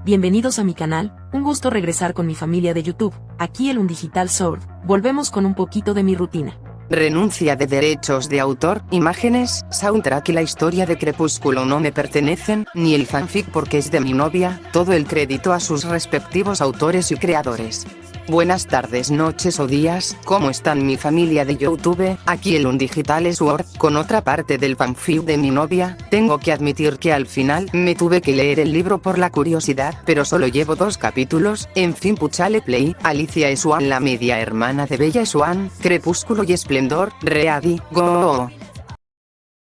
Bienvenidos a mi canal, un gusto regresar con mi familia de YouTube, aquí el Undigital Sword, volvemos con un poquito de mi rutina. Renuncia de derechos de autor, imágenes, soundtrack y la historia de Crepúsculo no me pertenecen, ni el fanfic porque es de mi novia, todo el crédito a sus respectivos autores y creadores. Buenas tardes, noches o días, ¿cómo están mi familia de YouTube? Aquí el Undigital Sword, con otra parte del fanfic de mi novia. Tengo que admitir que al final me tuve que leer el libro por la curiosidad, pero solo llevo 2 capítulos. En fin, puchale play. Alicia Swan, la media hermana de Bella Swan, Crepúsculo y Esplendor, ready, go.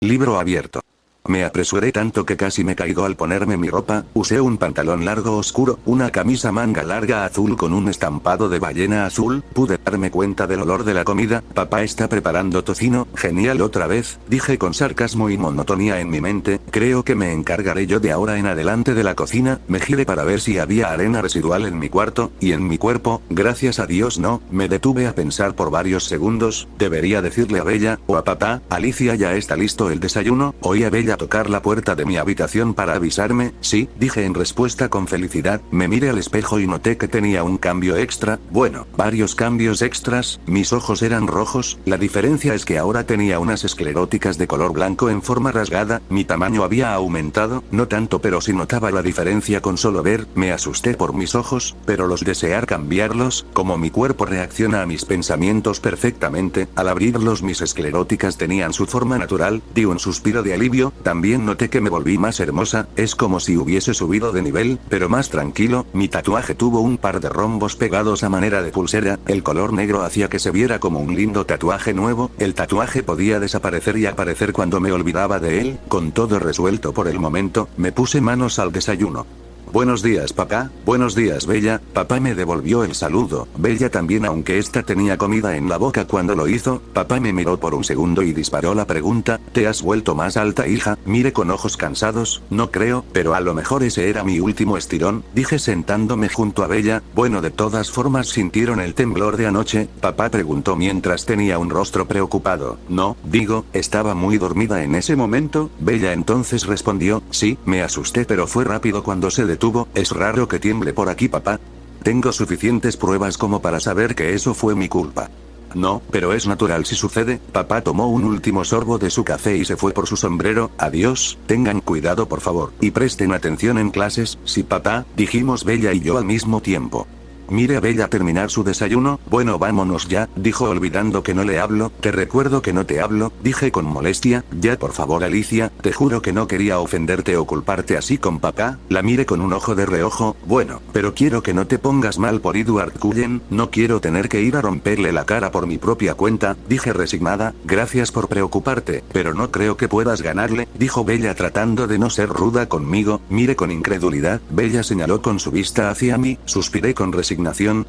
Libro abierto. Me apresuré tanto que casi me caigo al ponerme mi ropa. Usé un pantalón largo oscuro, una camisa manga larga azul con un estampado de ballena azul. Pude darme cuenta del olor de la comida. Papá está preparando tocino, genial otra vez, dije con sarcasmo y monotonía en mi mente. Creo que me encargaré yo de ahora en adelante de la cocina. Me giré para ver si había arena residual en mi cuarto, y en mi cuerpo. Gracias a Dios no. Me detuve a pensar por varios segundos. Debería decirle a Bella, o a papá, Alicia ya está listo el desayuno. Oí a Bella tocar la puerta de mi habitación para avisarme. Sí, dije en respuesta con felicidad. Me miré al espejo y noté que tenía un cambio extra, bueno, varios cambios extras. Mis ojos eran rojos, la diferencia es que ahora tenía unas escleróticas de color blanco en forma rasgada. Mi tamaño había aumentado, no tanto pero sí notaba la diferencia con solo ver. Me asusté por mis ojos, pero los desear cambiarlos, como mi cuerpo reacciona a mis pensamientos perfectamente. Al abrirlos mis escleróticas tenían su forma natural. Di un suspiro de alivio. También noté que me volví más hermosa, es como si hubiese subido de nivel, pero más tranquilo. Mi tatuaje tuvo un par de rombos pegados a manera de pulsera, el color negro hacía que se viera como un lindo tatuaje nuevo. El tatuaje podía desaparecer y aparecer cuando me olvidaba de él. Con todo resuelto por el momento, me puse manos al desayuno. Buenos días papá, buenos días Bella. Papá me devolvió el saludo, Bella también, aunque esta tenía comida en la boca cuando lo hizo. Papá me miró por un segundo y disparó la pregunta, ¿te has vuelto más alta hija? Miré con ojos cansados, no creo, pero a lo mejor ese era mi último estirón, dije sentándome junto a Bella. Bueno, de todas formas sintieron el temblor de anoche, papá preguntó mientras tenía un rostro preocupado. No, digo, estaba muy dormida en ese momento. Bella entonces respondió, sí, me asusté pero fue rápido cuando se detuvo. Es raro que tiemble por aquí papá. Tengo suficientes pruebas como para saber que eso fue mi culpa. No, pero es natural si sucede. Papá tomó un último sorbo de su café y se fue por su sombrero. Adiós, tengan cuidado por favor, y presten atención en clases. Sí papá, dijimos Bella y yo al mismo tiempo. Mire a Bella terminar su desayuno. Bueno, vámonos ya, dijo olvidando que no le hablo. Te recuerdo que no te hablo, dije con molestia. Ya por favor Alicia, te juro que no quería ofenderte o culparte así con papá. La miré con un ojo de reojo. Bueno, pero quiero que no te pongas mal por Edward Cullen, no quiero tener que ir a romperle la cara por mi propia cuenta, dije resignada. Gracias por preocuparte, pero no creo que puedas ganarle, dijo Bella tratando de no ser ruda conmigo. Miré con incredulidad. Bella señaló con su vista hacia mí. Suspiré con resignación.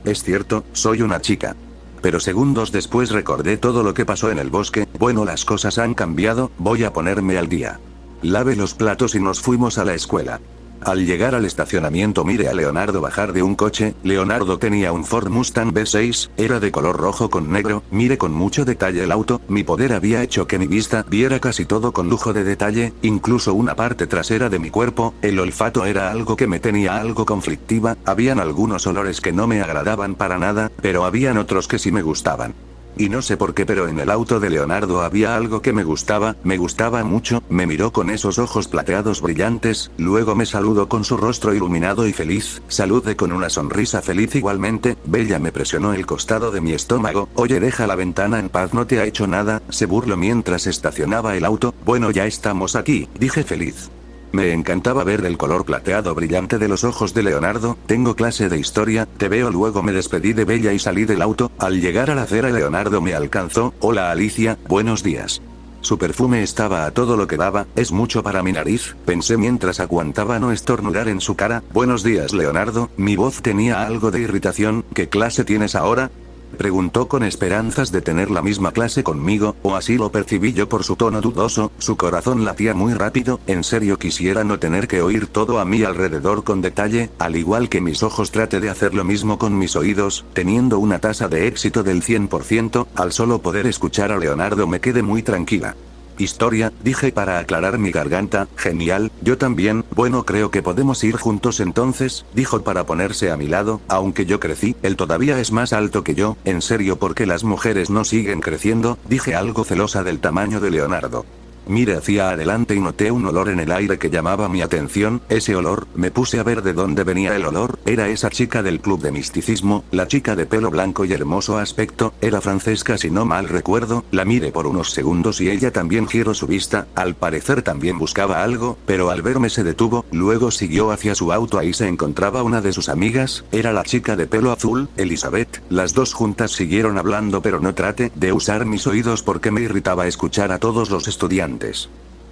Es cierto, soy una chica. Pero segundos después recordé todo lo que pasó en el bosque. Bueno, las cosas han cambiado, voy a ponerme al día. Lavé los platos y nos fuimos a la escuela. Al llegar al estacionamiento miré a Leonardo bajar de un coche. Leonardo tenía un Ford Mustang V6, era de color rojo con negro. Miré con mucho detalle el auto. Mi poder había hecho que mi vista viera casi todo con lujo de detalle, incluso una parte trasera de mi cuerpo. El olfato era algo que me tenía algo conflictiva. Habían algunos olores que no me agradaban para nada, pero habían otros que sí me gustaban. Y no sé por qué, pero en el auto de Leonardo había algo que me gustaba mucho. Me miró con esos ojos plateados brillantes, luego me saludó con su rostro iluminado y feliz. Saludé con una sonrisa feliz igualmente. Bella me presionó el costado de mi estómago. Oye, deja la ventana en paz, no te ha hecho nada, se burló mientras estacionaba el auto. Bueno, ya estamos aquí, dije feliz. Me encantaba ver el color plateado brillante de los ojos de Leonardo. Tengo clase de historia, te veo luego. Me despedí de Bella y salí del auto. Al llegar a la acera Leonardo me alcanzó. Hola Alicia, buenos días. Su perfume estaba a todo lo que daba. Es mucho para mi nariz, pensé mientras aguantaba no estornudar en su cara. Buenos días Leonardo, mi voz tenía algo de irritación. ¿Qué clase tienes ahora? Preguntó con esperanzas de tener la misma clase conmigo, o así lo percibí yo por su tono dudoso. Su corazón latía muy rápido. En serio quisiera no tener que oír todo a mi alrededor con detalle, al igual que mis ojos. Traté de hacer lo mismo con mis oídos, teniendo una tasa de éxito del 100%, al solo poder escuchar a Leonardo me quedé muy tranquila. Historia, dije para aclarar mi garganta. Genial, yo también. Bueno, creo que podemos ir juntos entonces, dijo para ponerse a mi lado. Aunque yo crecí, él todavía es más alto que yo. En serio, ¿por qué las mujeres no siguen creciendo? Dije algo celosa del tamaño de Leonardo. Miré hacia adelante y noté un olor en el aire que llamaba mi atención. Ese olor, me puse a ver de dónde venía el olor. Era esa chica del club de misticismo, la chica de pelo blanco y hermoso aspecto. Era Francesca si no mal recuerdo. La miré por unos segundos y ella también giró su vista. Al parecer también buscaba algo, pero al verme se detuvo. Luego siguió hacia su auto. Ahí se encontraba una de sus amigas. Era la chica de pelo azul, Elizabeth. Las dos juntas siguieron hablando, pero no trate de usar mis oídos porque me irritaba escuchar a todos los estudiantes.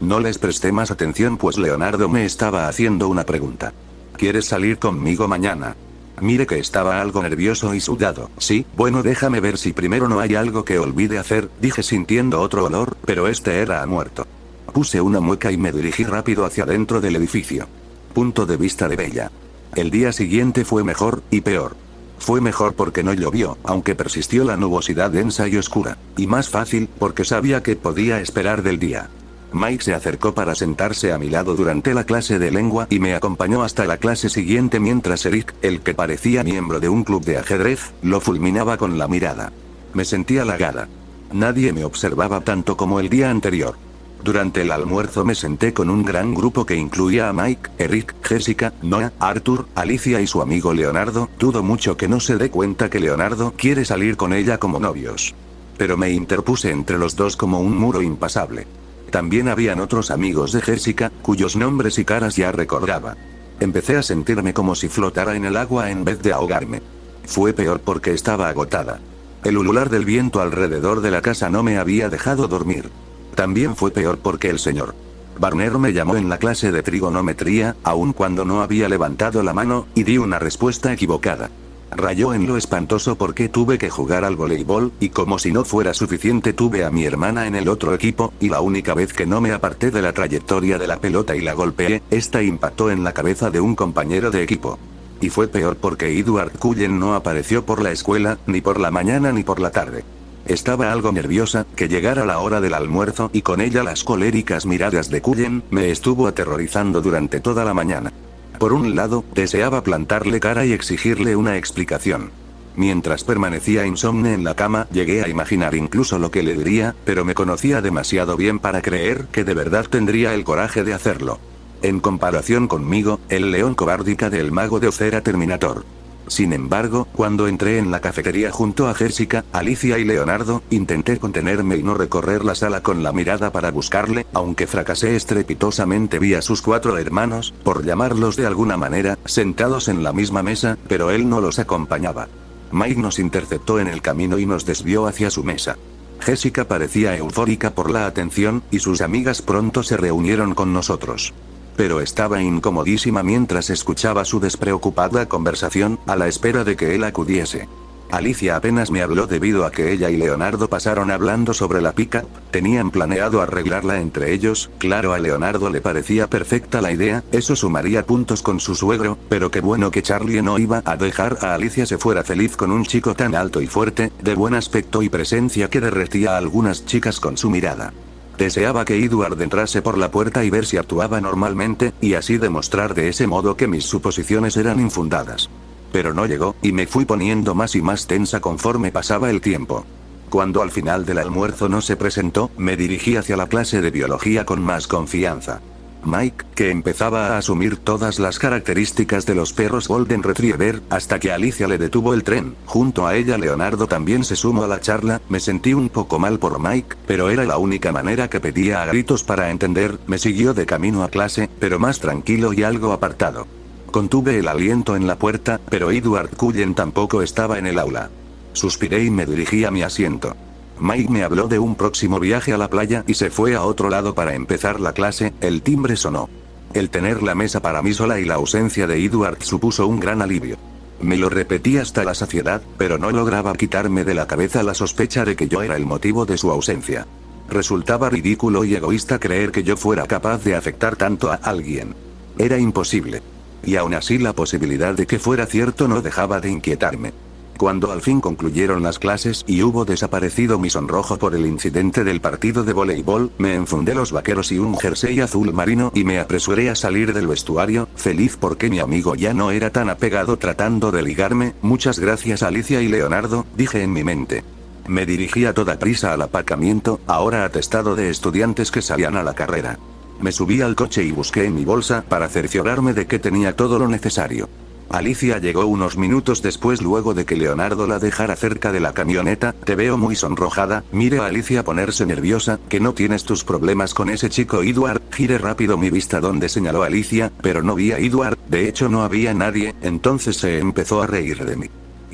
No les presté más atención pues Leonardo me estaba haciendo una pregunta. ¿Quieres salir conmigo mañana? Mire que estaba algo nervioso y sudado. Sí, bueno, déjame ver si primero no hay algo que olvide hacer, dije sintiendo otro olor, pero este era a muerto. Puse una mueca y me dirigí rápido hacia dentro del edificio. Punto de vista de Bella. El día siguiente fue mejor, y peor. Fue mejor porque no llovió, aunque persistió la nubosidad densa y oscura. Y más fácil, porque sabía que podía esperar del día. Mike se acercó para sentarse a mi lado durante la clase de lengua y me acompañó hasta la clase siguiente mientras Eric, el que parecía miembro de un club de ajedrez, lo fulminaba con la mirada. Me sentí halagada. Nadie me observaba tanto como el día anterior. Durante el almuerzo me senté con un gran grupo que incluía a Mike, Eric, Jessica, Noah, Arthur, Alicia y su amigo Leonardo. Dudo mucho que no se dé cuenta que Leonardo quiere salir con ella como novios. Pero me interpuse entre los dos como un muro impasable. También habían otros amigos de Jessica, cuyos nombres y caras ya recordaba. Empecé a sentirme como si flotara en el agua en vez de ahogarme. Fue peor porque estaba agotada. El ulular del viento alrededor de la casa no me había dejado dormir. También fue peor porque el señor Barner me llamó en la clase de trigonometría, aun cuando no había levantado la mano, y di una respuesta equivocada. Rayó en lo espantoso porque tuve que jugar al voleibol, y como si no fuera suficiente tuve a mi hermana en el otro equipo, y la única vez que no me aparté de la trayectoria de la pelota y la golpeé, esta impactó en la cabeza de un compañero de equipo. Y fue peor porque Edward Cullen no apareció por la escuela, ni por la mañana ni por la tarde. Estaba algo nerviosa, que llegara la hora del almuerzo y con ella las coléricas miradas de Cullen, me estuvo aterrorizando durante toda la mañana. Por un lado, deseaba plantarle cara y exigirle una explicación. Mientras permanecía insomne en la cama, llegué a imaginar incluso lo que le diría, pero me conocía demasiado bien para creer que de verdad tendría el coraje de hacerlo. En comparación conmigo, el león cobardica del mago de Oz era Terminator. Sin embargo, cuando entré en la cafetería junto a Jessica, Alicia y Leonardo, intenté contenerme y no recorrer la sala con la mirada para buscarle, aunque fracasé estrepitosamente. Vi a sus 4 hermanos, por llamarlos de alguna manera, sentados en la misma mesa, pero él no los acompañaba. Mike nos interceptó en el camino y nos desvió hacia su mesa. Jessica parecía eufórica por la atención, y sus amigas pronto se reunieron con nosotros. Pero estaba incomodísima mientras escuchaba su despreocupada conversación, a la espera de que él acudiese. Alicia apenas me habló debido a que ella y Leonardo pasaron hablando sobre la pick-up, tenían planeado arreglarla entre ellos. Claro, a Leonardo le parecía perfecta la idea, eso sumaría puntos con su suegro, pero qué bueno que Charlie no iba a dejar a Alicia se fuera feliz con un chico tan alto y fuerte, de buen aspecto y presencia que derretía a algunas chicas con su mirada. Deseaba que Edward entrase por la puerta y ver si actuaba normalmente, y así demostrar de ese modo que mis suposiciones eran infundadas. Pero no llegó, y me fui poniendo más y más tensa conforme pasaba el tiempo. Cuando al final del almuerzo no se presentó, me dirigí hacia la clase de biología con más confianza. Mike, que empezaba a asumir todas las características de los perros Golden Retriever, hasta que Alicia le detuvo el tren. Junto a ella Leonardo también se sumó a la charla. Me sentí un poco mal por Mike, pero era la única manera que pedía a gritos para entender. Me siguió de camino a clase, pero más tranquilo y algo apartado. Contuve el aliento en la puerta, pero Edward Cullen tampoco estaba en el aula. Suspiré y me dirigí a mi asiento. Mike me habló de un próximo viaje a la playa y se fue a otro lado para empezar la clase. El timbre sonó. El tener la mesa para mí sola y la ausencia de Edward supuso un gran alivio. Me lo repetí hasta la saciedad, pero no lograba quitarme de la cabeza la sospecha de que yo era el motivo de su ausencia. Resultaba ridículo y egoísta creer que yo fuera capaz de afectar tanto a alguien. Era imposible. Y aún así la posibilidad de que fuera cierto no dejaba de inquietarme. Cuando al fin concluyeron las clases y hubo desaparecido mi sonrojo por el incidente del partido de voleibol, me enfundé los vaqueros y un jersey azul marino y me apresuré a salir del vestuario, feliz porque mi amigo ya no era tan apegado tratando de ligarme. Muchas gracias Alicia y Leonardo, dije en mi mente. Me dirigí a toda prisa al aparcamiento, ahora atestado de estudiantes que salían a la carrera. Me subí al coche y busqué en mi bolsa para cerciorarme de que tenía todo lo necesario. Alicia llegó unos minutos después luego de que Leonardo la dejara cerca de la camioneta. Te veo muy sonrojada. Mire a Alicia ponerse nerviosa, que no tienes tus problemas con ese chico Edward. Giré rápido mi vista donde señaló Alicia, pero no vi a Edward, de hecho no había nadie, entonces se empezó a reír de mí.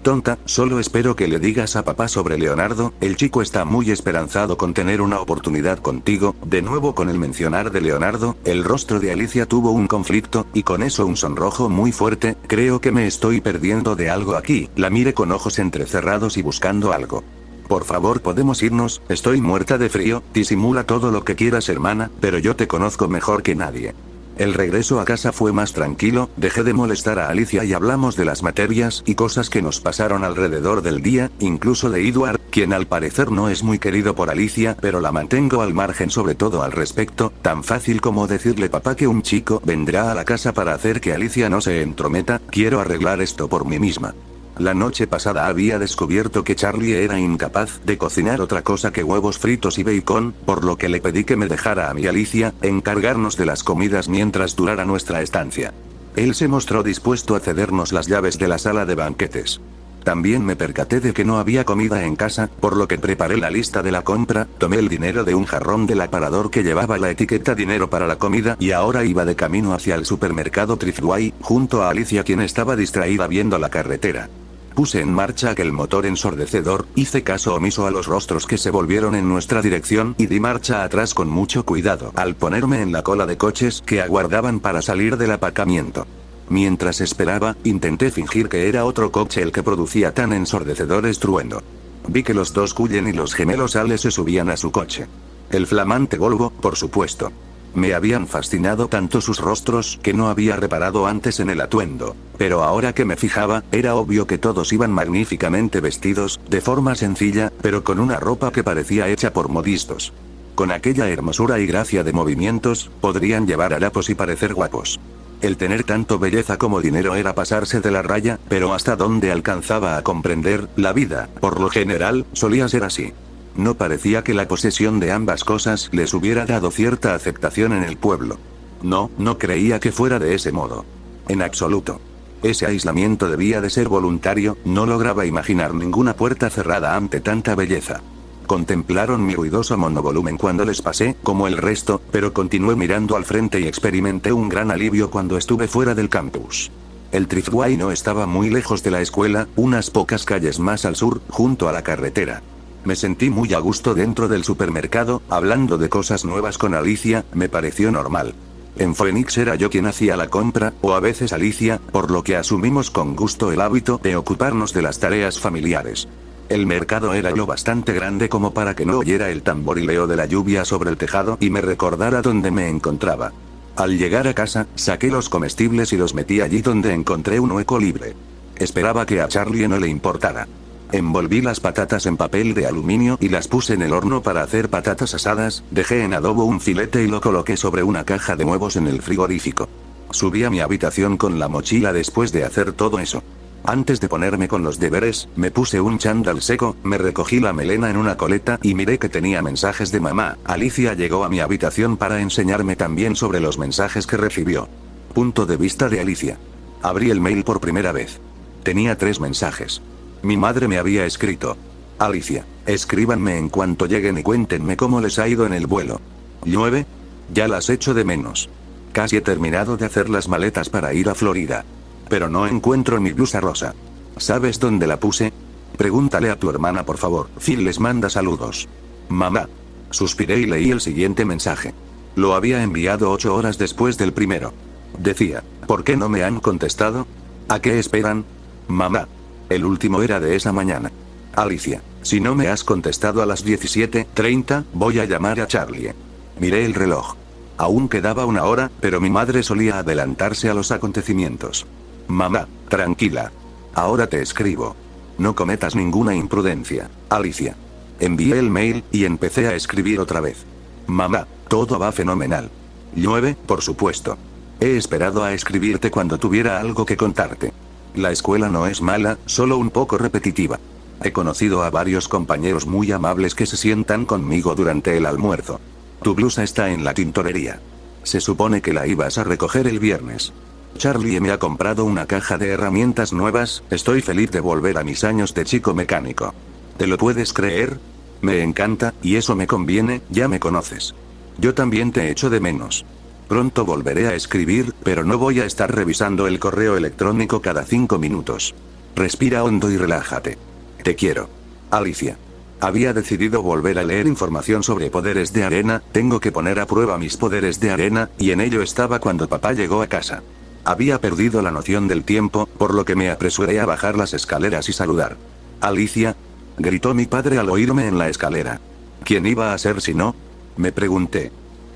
Tonta, solo espero que le digas a papá sobre Leonardo, el chico está muy esperanzado con tener una oportunidad contigo. De nuevo con el mencionar de Leonardo, el rostro de Alicia tuvo un conflicto, y con eso un sonrojo muy fuerte. Creo que me estoy perdiendo de algo aquí. La miré con ojos entrecerrados y buscando algo. Por favor, podemos irnos, estoy muerta de frío. Disimula todo lo que quieras hermana, pero yo te conozco mejor que nadie. El regreso a casa fue más tranquilo, dejé de molestar a Alicia y hablamos de las materias y cosas que nos pasaron alrededor del día, incluso de Edward, quien al parecer no es muy querido por Alicia, pero la mantengo al margen sobre todo al respecto. Tan fácil como decirle papá que un chico vendrá a la casa para hacer que Alicia no se entrometa. Quiero arreglar esto por mí misma. La noche pasada había descubierto que Charlie era incapaz de cocinar otra cosa que huevos fritos y bacon, por lo que le pedí que me dejara a mi Alicia encargarnos de las comidas mientras durara nuestra estancia. Él se mostró dispuesto a cedernos las llaves de la sala de banquetes. También me percaté de que no había comida en casa, por lo que preparé la lista de la compra, tomé el dinero de un jarrón del aparador que llevaba la etiqueta dinero para la comida y ahora iba de camino hacia el supermercado Thriftway, junto a Alicia quien estaba distraída viendo la carretera. Puse en marcha aquel motor ensordecedor, hice caso omiso a los rostros que se volvieron en nuestra dirección y di marcha atrás con mucho cuidado al ponerme en la cola de coches que aguardaban para salir del aparcamiento. Mientras esperaba, intenté fingir que era otro coche el que producía tan ensordecedor estruendo. Vi que los dos Cullen y los gemelos Ale se subían a su coche. El flamante Volvo, por supuesto. Me habían fascinado tanto sus rostros que no había reparado antes en el atuendo, pero ahora que me fijaba, era obvio que todos iban magníficamente vestidos, de forma sencilla, pero con una ropa que parecía hecha por modistos. Con aquella hermosura y gracia de movimientos, podrían llevar harapos y parecer guapos. El tener tanto belleza como dinero era pasarse de la raya, pero hasta donde alcanzaba a comprender, la vida, por lo general, solía ser así. No parecía que la posesión de ambas cosas les hubiera dado cierta aceptación en el pueblo. No creía que fuera de ese modo. En absoluto. Ese aislamiento debía de ser voluntario, no lograba imaginar ninguna puerta cerrada ante tanta belleza. Contemplaron mi ruidoso monovolumen cuando les pasé, como el resto, pero continué mirando al frente y experimenté un gran alivio cuando estuve fuera del campus. El Thriftway no estaba muy lejos de la escuela, unas pocas calles más al sur, junto a la carretera. Me sentí muy a gusto dentro del supermercado, hablando de cosas nuevas con Alicia, me pareció normal. En Phoenix era yo quien hacía la compra, o a veces Alicia, por lo que asumimos con gusto el hábito de ocuparnos de las tareas familiares. El mercado era lo bastante grande como para que no oyera el tamborileo de la lluvia sobre el tejado y me recordara dónde me encontraba. Al llegar a casa, saqué los comestibles y los metí allí donde encontré un hueco libre. Esperaba que a Charlie no le importara. Envolví las patatas en papel de aluminio y las puse en el horno para hacer patatas asadas, dejé en adobo un filete y lo coloqué sobre una caja de huevos en el frigorífico. Subí a mi habitación con la mochila después de hacer todo eso. Antes de ponerme con los deberes, me puse un chándal seco, me recogí la melena en una coleta y miré que tenía mensajes de mamá. Alicia llegó a mi habitación para enseñarme también sobre los mensajes que recibió. Punto de vista de Alicia. Abrí el mail por primera vez. Tenía 3 mensajes. Mi madre me había escrito: Alicia, escríbanme en cuanto lleguen y cuéntenme cómo les ha ido en el vuelo. Llueve, ya las echo de menos. Casi he terminado de hacer las maletas para ir a Florida. Pero no encuentro mi blusa rosa. ¿Sabes dónde la puse? Pregúntale a tu hermana por favor. Phil les manda saludos. Mamá. Suspiré y leí el siguiente mensaje. Lo había enviado 8 horas después del primero. Decía: ¿por qué no me han contestado? ¿A qué esperan? Mamá. El último era de esa mañana. Alicia, si no me has contestado a las 17:30, voy a llamar a Charlie. Miré el reloj. Aún quedaba 1 hora, pero mi madre solía adelantarse a los acontecimientos. Mamá, tranquila. Ahora te escribo. No cometas ninguna imprudencia, Alicia. Envié el mail, y empecé a escribir otra vez. Mamá, todo va fenomenal. Llueve, por supuesto. He esperado a escribirte cuando tuviera algo que contarte. La escuela no es mala, solo un poco repetitiva. He conocido a varios compañeros muy amables que se sientan conmigo durante el almuerzo. Tu blusa está en la tintorería. Se supone que la ibas a recoger el viernes. Charlie me ha comprado una caja de herramientas nuevas, estoy feliz de volver a mis años de chico mecánico. ¿Te lo puedes creer? Me encanta, y eso me conviene, ya me conoces. Yo también te echo de menos. Pronto volveré a escribir, pero no voy a estar revisando el correo electrónico cada 5 minutos. Respira hondo y relájate. Te quiero. Alicia. Había decidido volver a leer información sobre poderes de arena, tengo que poner a prueba mis poderes de arena, y en ello estaba cuando papá llegó a casa. Había perdido la noción del tiempo, por lo que me apresuré a bajar las escaleras y saludar. Alicia, gritó mi padre al oírme en la escalera. ¿Quién iba a ser si no? Me pregunté.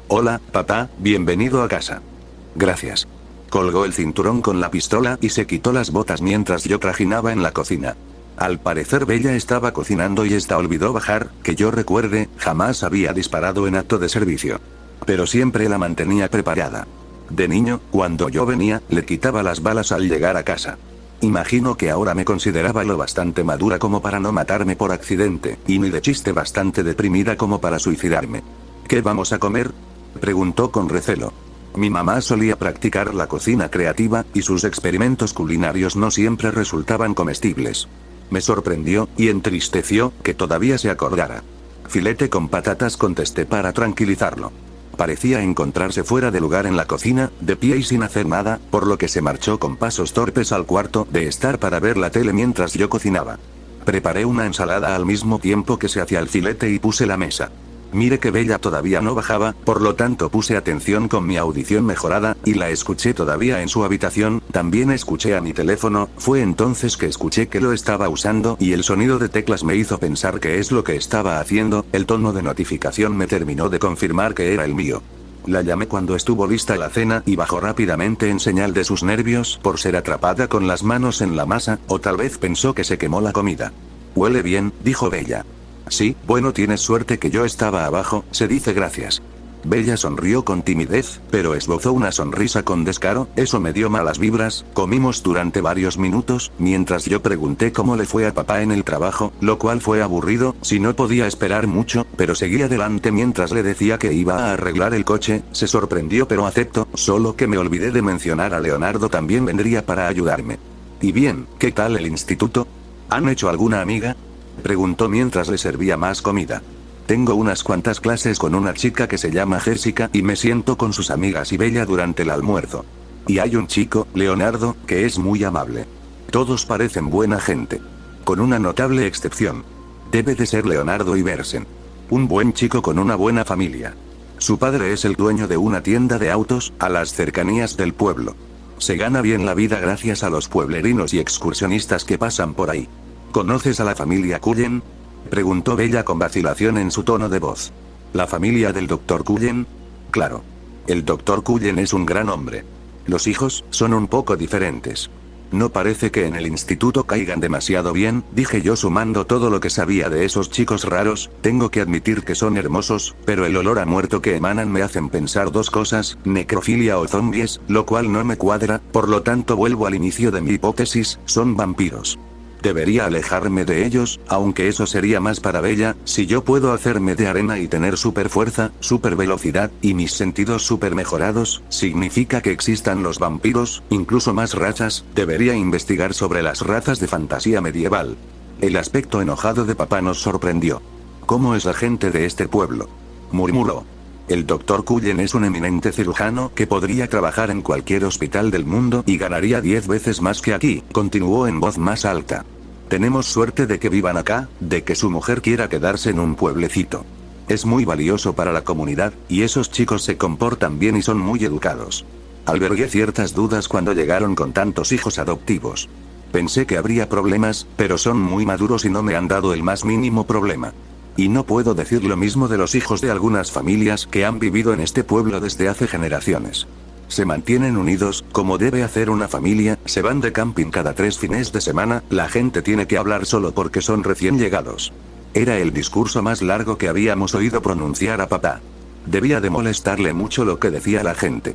Hola, papá, bienvenido a casa. Gracias. Colgó el cinturón con la pistola y se quitó las botas mientras yo trajinaba en la cocina. Al parecer Bella estaba cocinando y esta olvidó bajar, que yo recuerde, jamás había disparado en acto de servicio. Pero siempre la mantenía preparada. De niño, cuando yo venía, le quitaba las balas al llegar a casa. Imagino que ahora me consideraba lo bastante madura como para no matarme por accidente, y ni de chiste bastante deprimida como para suicidarme. ¿Qué vamos a comer?, preguntó con recelo. Mi mamá solía practicar la cocina creativa, y sus experimentos culinarios no siempre resultaban comestibles. Me sorprendió, y entristeció, que todavía se acordara. Filete con patatas, contesté para tranquilizarlo. Parecía encontrarse fuera de lugar en la cocina, de pie y sin hacer nada, por lo que se marchó con pasos torpes al cuarto de estar para ver la tele mientras yo cocinaba. Preparé una ensalada al mismo tiempo que se hacía el filete y puse la mesa. Mire que Bella todavía no bajaba, por lo tanto puse atención con mi audición mejorada, y la escuché todavía en su habitación, también escuché a mi teléfono, fue entonces que escuché que lo estaba usando y el sonido de teclas me hizo pensar que es lo que estaba haciendo, el tono de notificación me terminó de confirmar que era el mío. La llamé cuando estuvo lista la cena y bajó rápidamente en señal de sus nervios por ser atrapada con las manos en la masa, o tal vez pensó que se quemó la comida. Huele bien, dijo Bella. Sí, bueno, tienes suerte que yo estaba abajo, se dice gracias. Bella sonrió con timidez, pero esbozó una sonrisa con descaro, eso me dio malas vibras. Comimos durante varios minutos, mientras yo pregunté cómo le fue a papá en el trabajo, lo cual fue aburrido, si no podía esperar mucho, pero seguí adelante mientras le decía que iba a arreglar el coche. Se sorprendió pero aceptó, solo que me olvidé de mencionar a Leonardo también vendría para ayudarme. Y bien, ¿qué tal el instituto? ¿Han hecho alguna amiga?, preguntó mientras le servía más comida. Tengo unas cuantas clases con una chica que se llama Jessica y me siento con sus amigas y Bella durante el almuerzo. Y hay un chico, Leonardo, que es muy amable. Todos parecen buena gente. Con una notable excepción. Debe de ser Leonardo Iversen. Un buen chico con una buena familia. Su padre es el dueño de una tienda de autos, a las cercanías del pueblo. Se gana bien la vida gracias a los pueblerinos y excursionistas que pasan por ahí. ¿Conoces a la familia Cullen?, preguntó Bella con vacilación en su tono de voz. ¿La familia del Dr. Cullen? Claro. El Dr. Cullen es un gran hombre. Los hijos son un poco diferentes. No parece que en el instituto caigan demasiado bien, dije yo sumando todo lo que sabía de esos chicos raros. Tengo que admitir que son hermosos, pero el olor a muerto que emanan me hacen pensar dos cosas, necrofilia o zombies, lo cual no me cuadra, por lo tanto vuelvo al inicio de mi hipótesis, son vampiros. Debería alejarme de ellos, aunque eso sería más para Bella. Si yo puedo hacerme de arena y tener super fuerza, super velocidad, y mis sentidos super mejorados, significa que existan los vampiros, incluso más razas. Debería investigar sobre las razas de fantasía medieval. El aspecto enojado de papá nos sorprendió. ¿Cómo es la gente de este pueblo?, murmuró. El Dr. Cullen es un eminente cirujano que podría trabajar en cualquier hospital del mundo y ganaría 10 veces más que aquí, continuó en voz más alta. Tenemos suerte de que vivan acá, de que su mujer quiera quedarse en un pueblecito. Es muy valioso para la comunidad, y esos chicos se comportan bien y son muy educados. Albergué ciertas dudas cuando llegaron con tantos hijos adoptivos. Pensé que habría problemas, pero son muy maduros y no me han dado el más mínimo problema. Y no puedo decir lo mismo de los hijos de algunas familias que han vivido en este pueblo desde hace generaciones. Se mantienen unidos, como debe hacer una familia, se van de camping cada 3 fines de semana, la gente tiene que hablar solo porque son recién llegados. Era el discurso más largo que habíamos oído pronunciar a papá. Debía de molestarle mucho lo que decía la gente.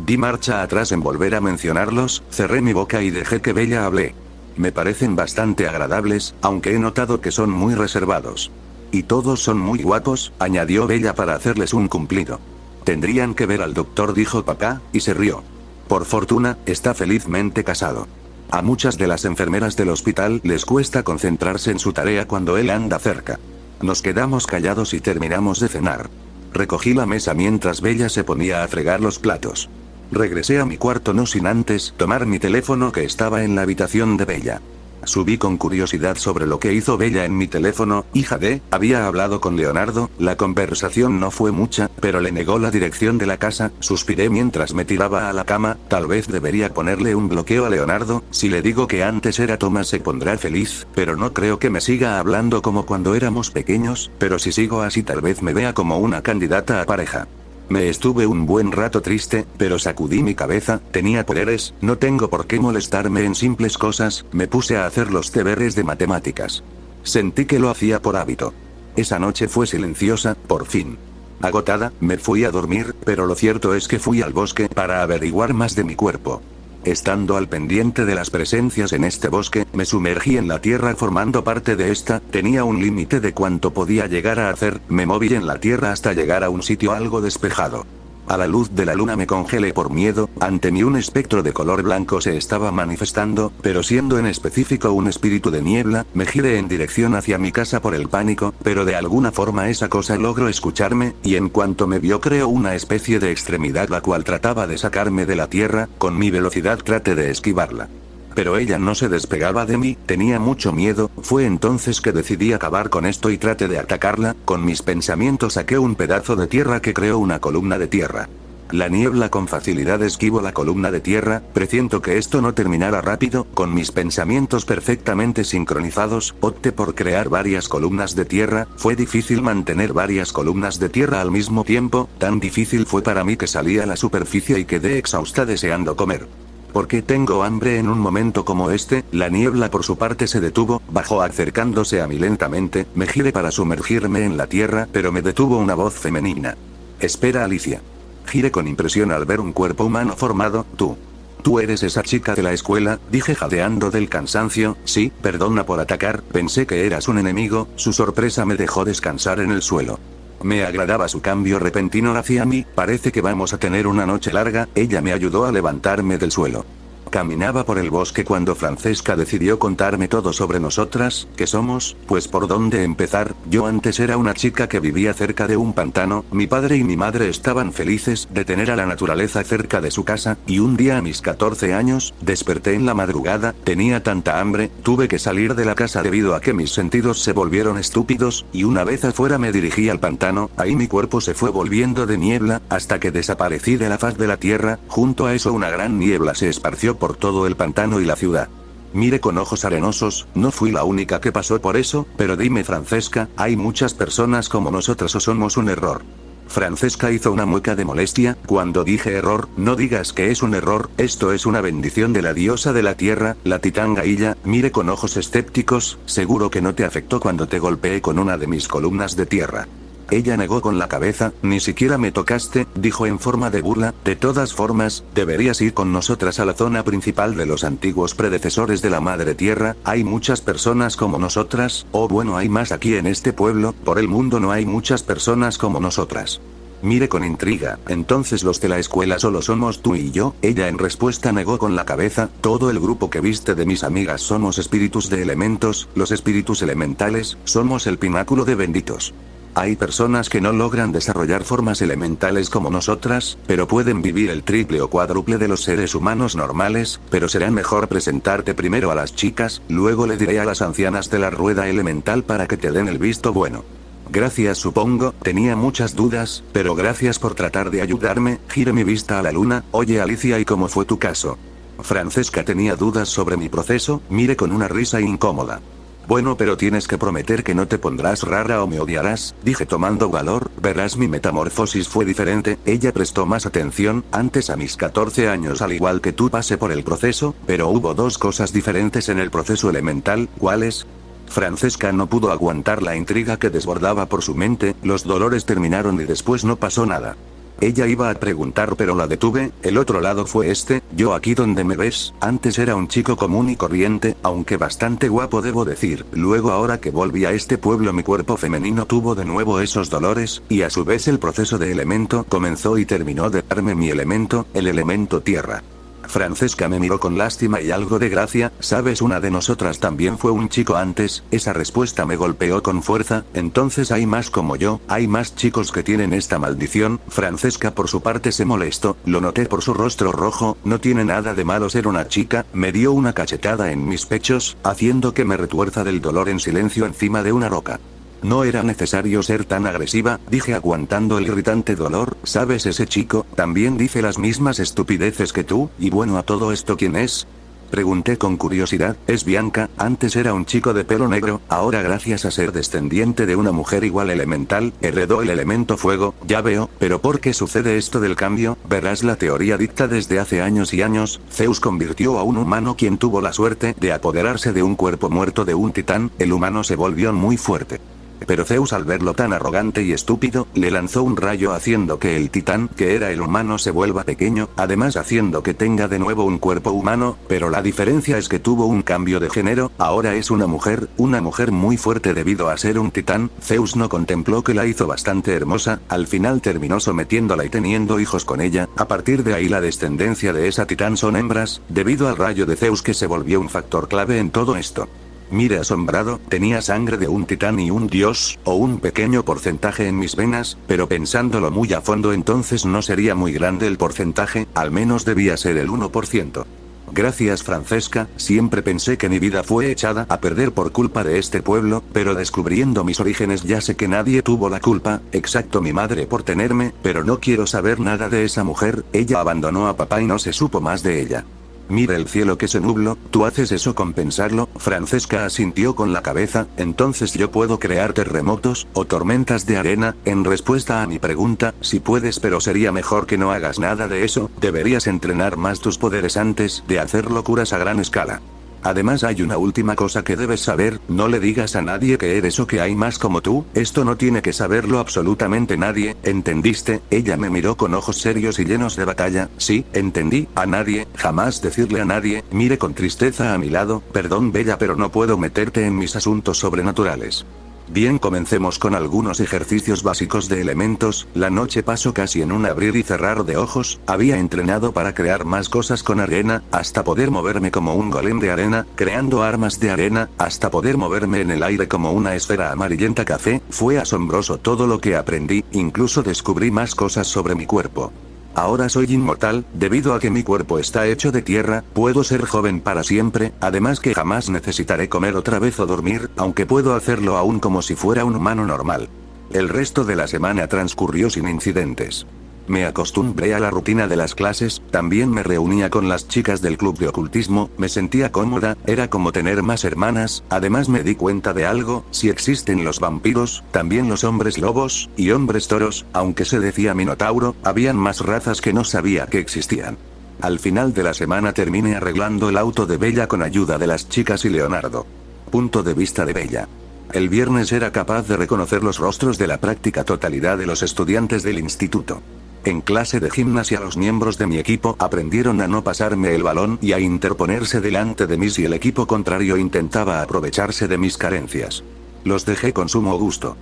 Di marcha atrás en volver a mencionarlos, cerré mi boca y dejé que Bella hable. Me parecen bastante agradables, aunque he notado que son muy reservados. Y todos son muy guapos, añadió Bella para hacerles un cumplido. Tendrían que ver al doctor, dijo papá, y se rió. Por fortuna, está felizmente casado. A muchas de las enfermeras del hospital les cuesta concentrarse en su tarea cuando él anda cerca. Nos quedamos callados y terminamos de cenar. Recogí la mesa mientras Bella se ponía a fregar los platos. Regresé a mi cuarto no sin antes tomar mi teléfono que estaba en la habitación de Bella. Subí con curiosidad sobre lo que hizo Bella en mi teléfono. Hija de, había hablado con Leonardo, la conversación no fue mucha, pero le negó la dirección de la casa. Suspiré mientras me tiraba a la cama, tal vez debería ponerle un bloqueo a Leonardo, si le digo que antes era Tomás se pondrá feliz, pero no creo que me siga hablando como cuando éramos pequeños, pero si sigo así tal vez me vea como una candidata a pareja. Me estuve un buen rato triste, pero sacudí mi cabeza, tenía poderes, no tengo por qué molestarme en simples cosas, me puse a hacer los deberes de matemáticas. Sentí que lo hacía por hábito. Esa noche fue silenciosa, por fin. Agotada, me fui a dormir, pero lo cierto es que fui al bosque para averiguar más de mi cuerpo. Estando al pendiente de las presencias en este bosque, me sumergí en la tierra formando parte de esta, tenía un límite de cuánto podía llegar a hacer, me moví en la tierra hasta llegar a un sitio algo despejado. A la luz de la luna me congelé por miedo, ante mí un espectro de color blanco se estaba manifestando, pero siendo en específico un espíritu de niebla, me giré en dirección hacia mi casa por el pánico, pero de alguna forma esa cosa logró escucharme, y en cuanto me vio creó una especie de extremidad la cual trataba de sacarme de la tierra, con mi velocidad traté de esquivarla. Pero ella no se despegaba de mí, tenía mucho miedo, fue entonces que decidí acabar con esto y traté de atacarla, con mis pensamientos saqué un pedazo de tierra que creó una columna de tierra. La niebla con facilidad esquivo la columna de tierra, presiento que esto no terminara rápido, con mis pensamientos perfectamente sincronizados, opté por crear varias columnas de tierra, fue difícil mantener varias columnas de tierra al mismo tiempo, tan difícil fue para mí que salí a la superficie y quedé exhausta deseando comer. ¿Por qué tengo hambre en un momento como este? La niebla por su parte se detuvo, bajó acercándose a mí lentamente, me giré para sumergirme en la tierra, pero me detuvo una voz femenina. Espera, Alicia. Giré con impresión al ver un cuerpo humano formado, tú. Tú eres esa chica de la escuela, dije jadeando del cansancio, sí, perdona por atacar, pensé que eras un enemigo, su sorpresa me dejó descansar en el suelo. Me agradaba su cambio repentino hacia mí, parece que vamos a tener una noche larga, ella me ayudó a levantarme del suelo. Caminaba por el bosque cuando Francesca decidió contarme todo sobre nosotras, ¿qué somos? Pues por dónde empezar, yo antes era una chica que vivía cerca de un pantano, mi padre y mi madre estaban felices de tener a la naturaleza cerca de su casa, y un día a mis 14 años, desperté en la madrugada, tenía tanta hambre, tuve que salir de la casa debido a que mis sentidos se volvieron estúpidos, y una vez afuera me dirigí al pantano, ahí mi cuerpo se fue volviendo de niebla, hasta que desaparecí de la faz de la tierra, junto a eso una gran niebla se esparció por todo el pantano y la ciudad. Miré con ojos arenosos, no fui la única que pasó por eso, pero dime Francesca, ¿hay muchas personas como nosotras o somos un error? Francesca hizo una mueca de molestia, cuando dije error, no digas que es un error, esto es una bendición de la diosa de la tierra, la titán Gaia, miré con ojos escépticos, seguro que no te afectó cuando te golpeé con una de mis columnas de tierra. Ella negó con la cabeza, ni siquiera me tocaste, dijo en forma de burla, de todas formas, deberías ir con nosotras a la zona principal de los antiguos predecesores de la Madre Tierra, hay muchas personas como nosotras, o bueno hay más aquí en este pueblo, por el mundo no hay muchas personas como nosotras. Mire con intriga, entonces los de la escuela solo somos tú y yo, ella en respuesta negó con la cabeza, todo el grupo que viste de mis amigas somos espíritus de elementos, los espíritus elementales, somos el pináculo de benditos. Hay personas que no logran desarrollar formas elementales como nosotras, pero pueden vivir el triple o cuádruple de los seres humanos normales, pero será mejor presentarte primero a las chicas, luego le diré a las ancianas de la rueda elemental para que te den el visto bueno. Gracias supongo, tenía muchas dudas, pero gracias por tratar de ayudarme, giré mi vista a la luna, oye Alicia ¿y cómo fue tu caso? Francesca tenía dudas sobre mi proceso, miré con una risa incómoda. Bueno, pero tienes que prometer que no te pondrás rara o me odiarás, dije tomando valor. Verás, mi metamorfosis fue diferente, ella prestó más atención. Antes, a mis 14 años, al igual que tú, pasé por el proceso, pero hubo dos cosas diferentes en el proceso elemental. ¿Cuáles? Francesca no pudo aguantar la intriga que desbordaba por su mente. Los dolores terminaron y después no pasó nada. Ella iba a preguntar, pero la detuve. El otro lado fue este. Yo, aquí donde me ves, antes era un chico común y corriente, aunque bastante guapo, debo decir. Luego, ahora que volví a este pueblo, mi cuerpo femenino tuvo de nuevo esos dolores, y a su vez el proceso de elemento comenzó y terminó de darme mi elemento, el elemento tierra. Francesca me miró con lástima y algo de gracia. ¿Sabes? Una de nosotras también fue un chico antes. Esa respuesta me golpeó con fuerza. Entonces hay más como yo, hay más chicos que tienen esta maldición. Francesca por su parte se molestó, lo noté por su rostro rojo. No tiene nada de malo ser una chica. Me dio una cachetada en mis pechos, haciendo que me retuerza del dolor en silencio encima de una roca. No era necesario ser tan agresiva, dije aguantando el irritante dolor. ¿Sabes? Ese chico también dice las mismas estupideces que tú. Y bueno, a todo esto, ¿quién es? Pregunté con curiosidad. Es Bianca. Antes era un chico de pelo negro, ahora gracias a ser descendiente de una mujer igual elemental, heredó el elemento fuego. Ya veo, pero ¿por qué sucede esto del cambio? Verás, la teoría dicta desde hace años y años. Zeus convirtió a un humano quien tuvo la suerte de apoderarse de un cuerpo muerto de un titán. El humano se volvió muy fuerte. Pero Zeus, al verlo tan arrogante y estúpido, le lanzó un rayo haciendo que el titán, que era el humano, se vuelva pequeño, además haciendo que tenga de nuevo un cuerpo humano, pero la diferencia es que tuvo un cambio de género, ahora es una mujer muy fuerte debido a ser un titán. Zeus no contempló que la hizo bastante hermosa, al final terminó sometiéndola y teniendo hijos con ella. A partir de ahí la descendencia de esa titán son hembras, debido al rayo de Zeus, que se volvió un factor clave en todo esto. Mire, asombrado, tenía sangre de un titán y un dios, o un pequeño porcentaje en mis venas, pero pensándolo muy a fondo, entonces no sería muy grande el porcentaje, al menos debía ser el 1%. Gracias, Francesca, siempre pensé que mi vida fue echada a perder por culpa de este pueblo, pero descubriendo mis orígenes ya sé que nadie tuvo la culpa, excepto mi madre por tenerme, pero no quiero saber nada de esa mujer. Ella abandonó a papá y no se supo más de ella. Mira el cielo que se nubló. ¿Tú haces eso con pensarlo? Francesca asintió con la cabeza. Entonces yo puedo crear terremotos, o tormentas de arena. En respuesta a mi pregunta, sí puedes, pero sería mejor que no hagas nada de eso. Deberías entrenar más tus poderes antes de hacer locuras a gran escala. Además, hay una última cosa que debes saber, no le digas a nadie que eres o que hay más como tú, esto no tiene que saberlo absolutamente nadie, ¿entendiste? Ella me miró con ojos serios y llenos de batalla. Sí, entendí, a nadie, jamás decirle a nadie. Mire con tristeza a mi lado. Perdón, bella, pero no puedo meterte en mis asuntos sobrenaturales. Bien, comencemos con algunos ejercicios básicos de elementos. La noche pasó casi en un abrir y cerrar de ojos. Había entrenado para crear más cosas con arena, hasta poder moverme como un golem de arena, creando armas de arena, hasta poder moverme en el aire como una esfera amarillenta café. Fue asombroso todo lo que aprendí, incluso descubrí más cosas sobre mi cuerpo. Ahora soy inmortal, debido a que mi cuerpo está hecho de tierra, puedo ser joven para siempre, además que jamás necesitaré comer otra vez o dormir, aunque puedo hacerlo aún como si fuera un humano normal. El resto de la semana transcurrió sin incidentes. Me acostumbré a la rutina de las clases, también me reunía con las chicas del club de ocultismo, me sentía cómoda, era como tener más hermanas. Además me di cuenta de algo, si existen los vampiros, también los hombres lobos, y hombres toros, aunque se decía minotauro, habían más razas que no sabía que existían. Al final de la semana terminé arreglando el auto de Bella con ayuda de las chicas y Leonardo. Punto de vista de Bella. El viernes era capaz de reconocer los rostros de la práctica totalidad de los estudiantes del instituto. En clase de gimnasia los miembros de mi equipo aprendieron a no pasarme el balón y a interponerse delante de mí si el equipo contrario intentaba aprovecharse de mis carencias. Los dejé con sumo gusto.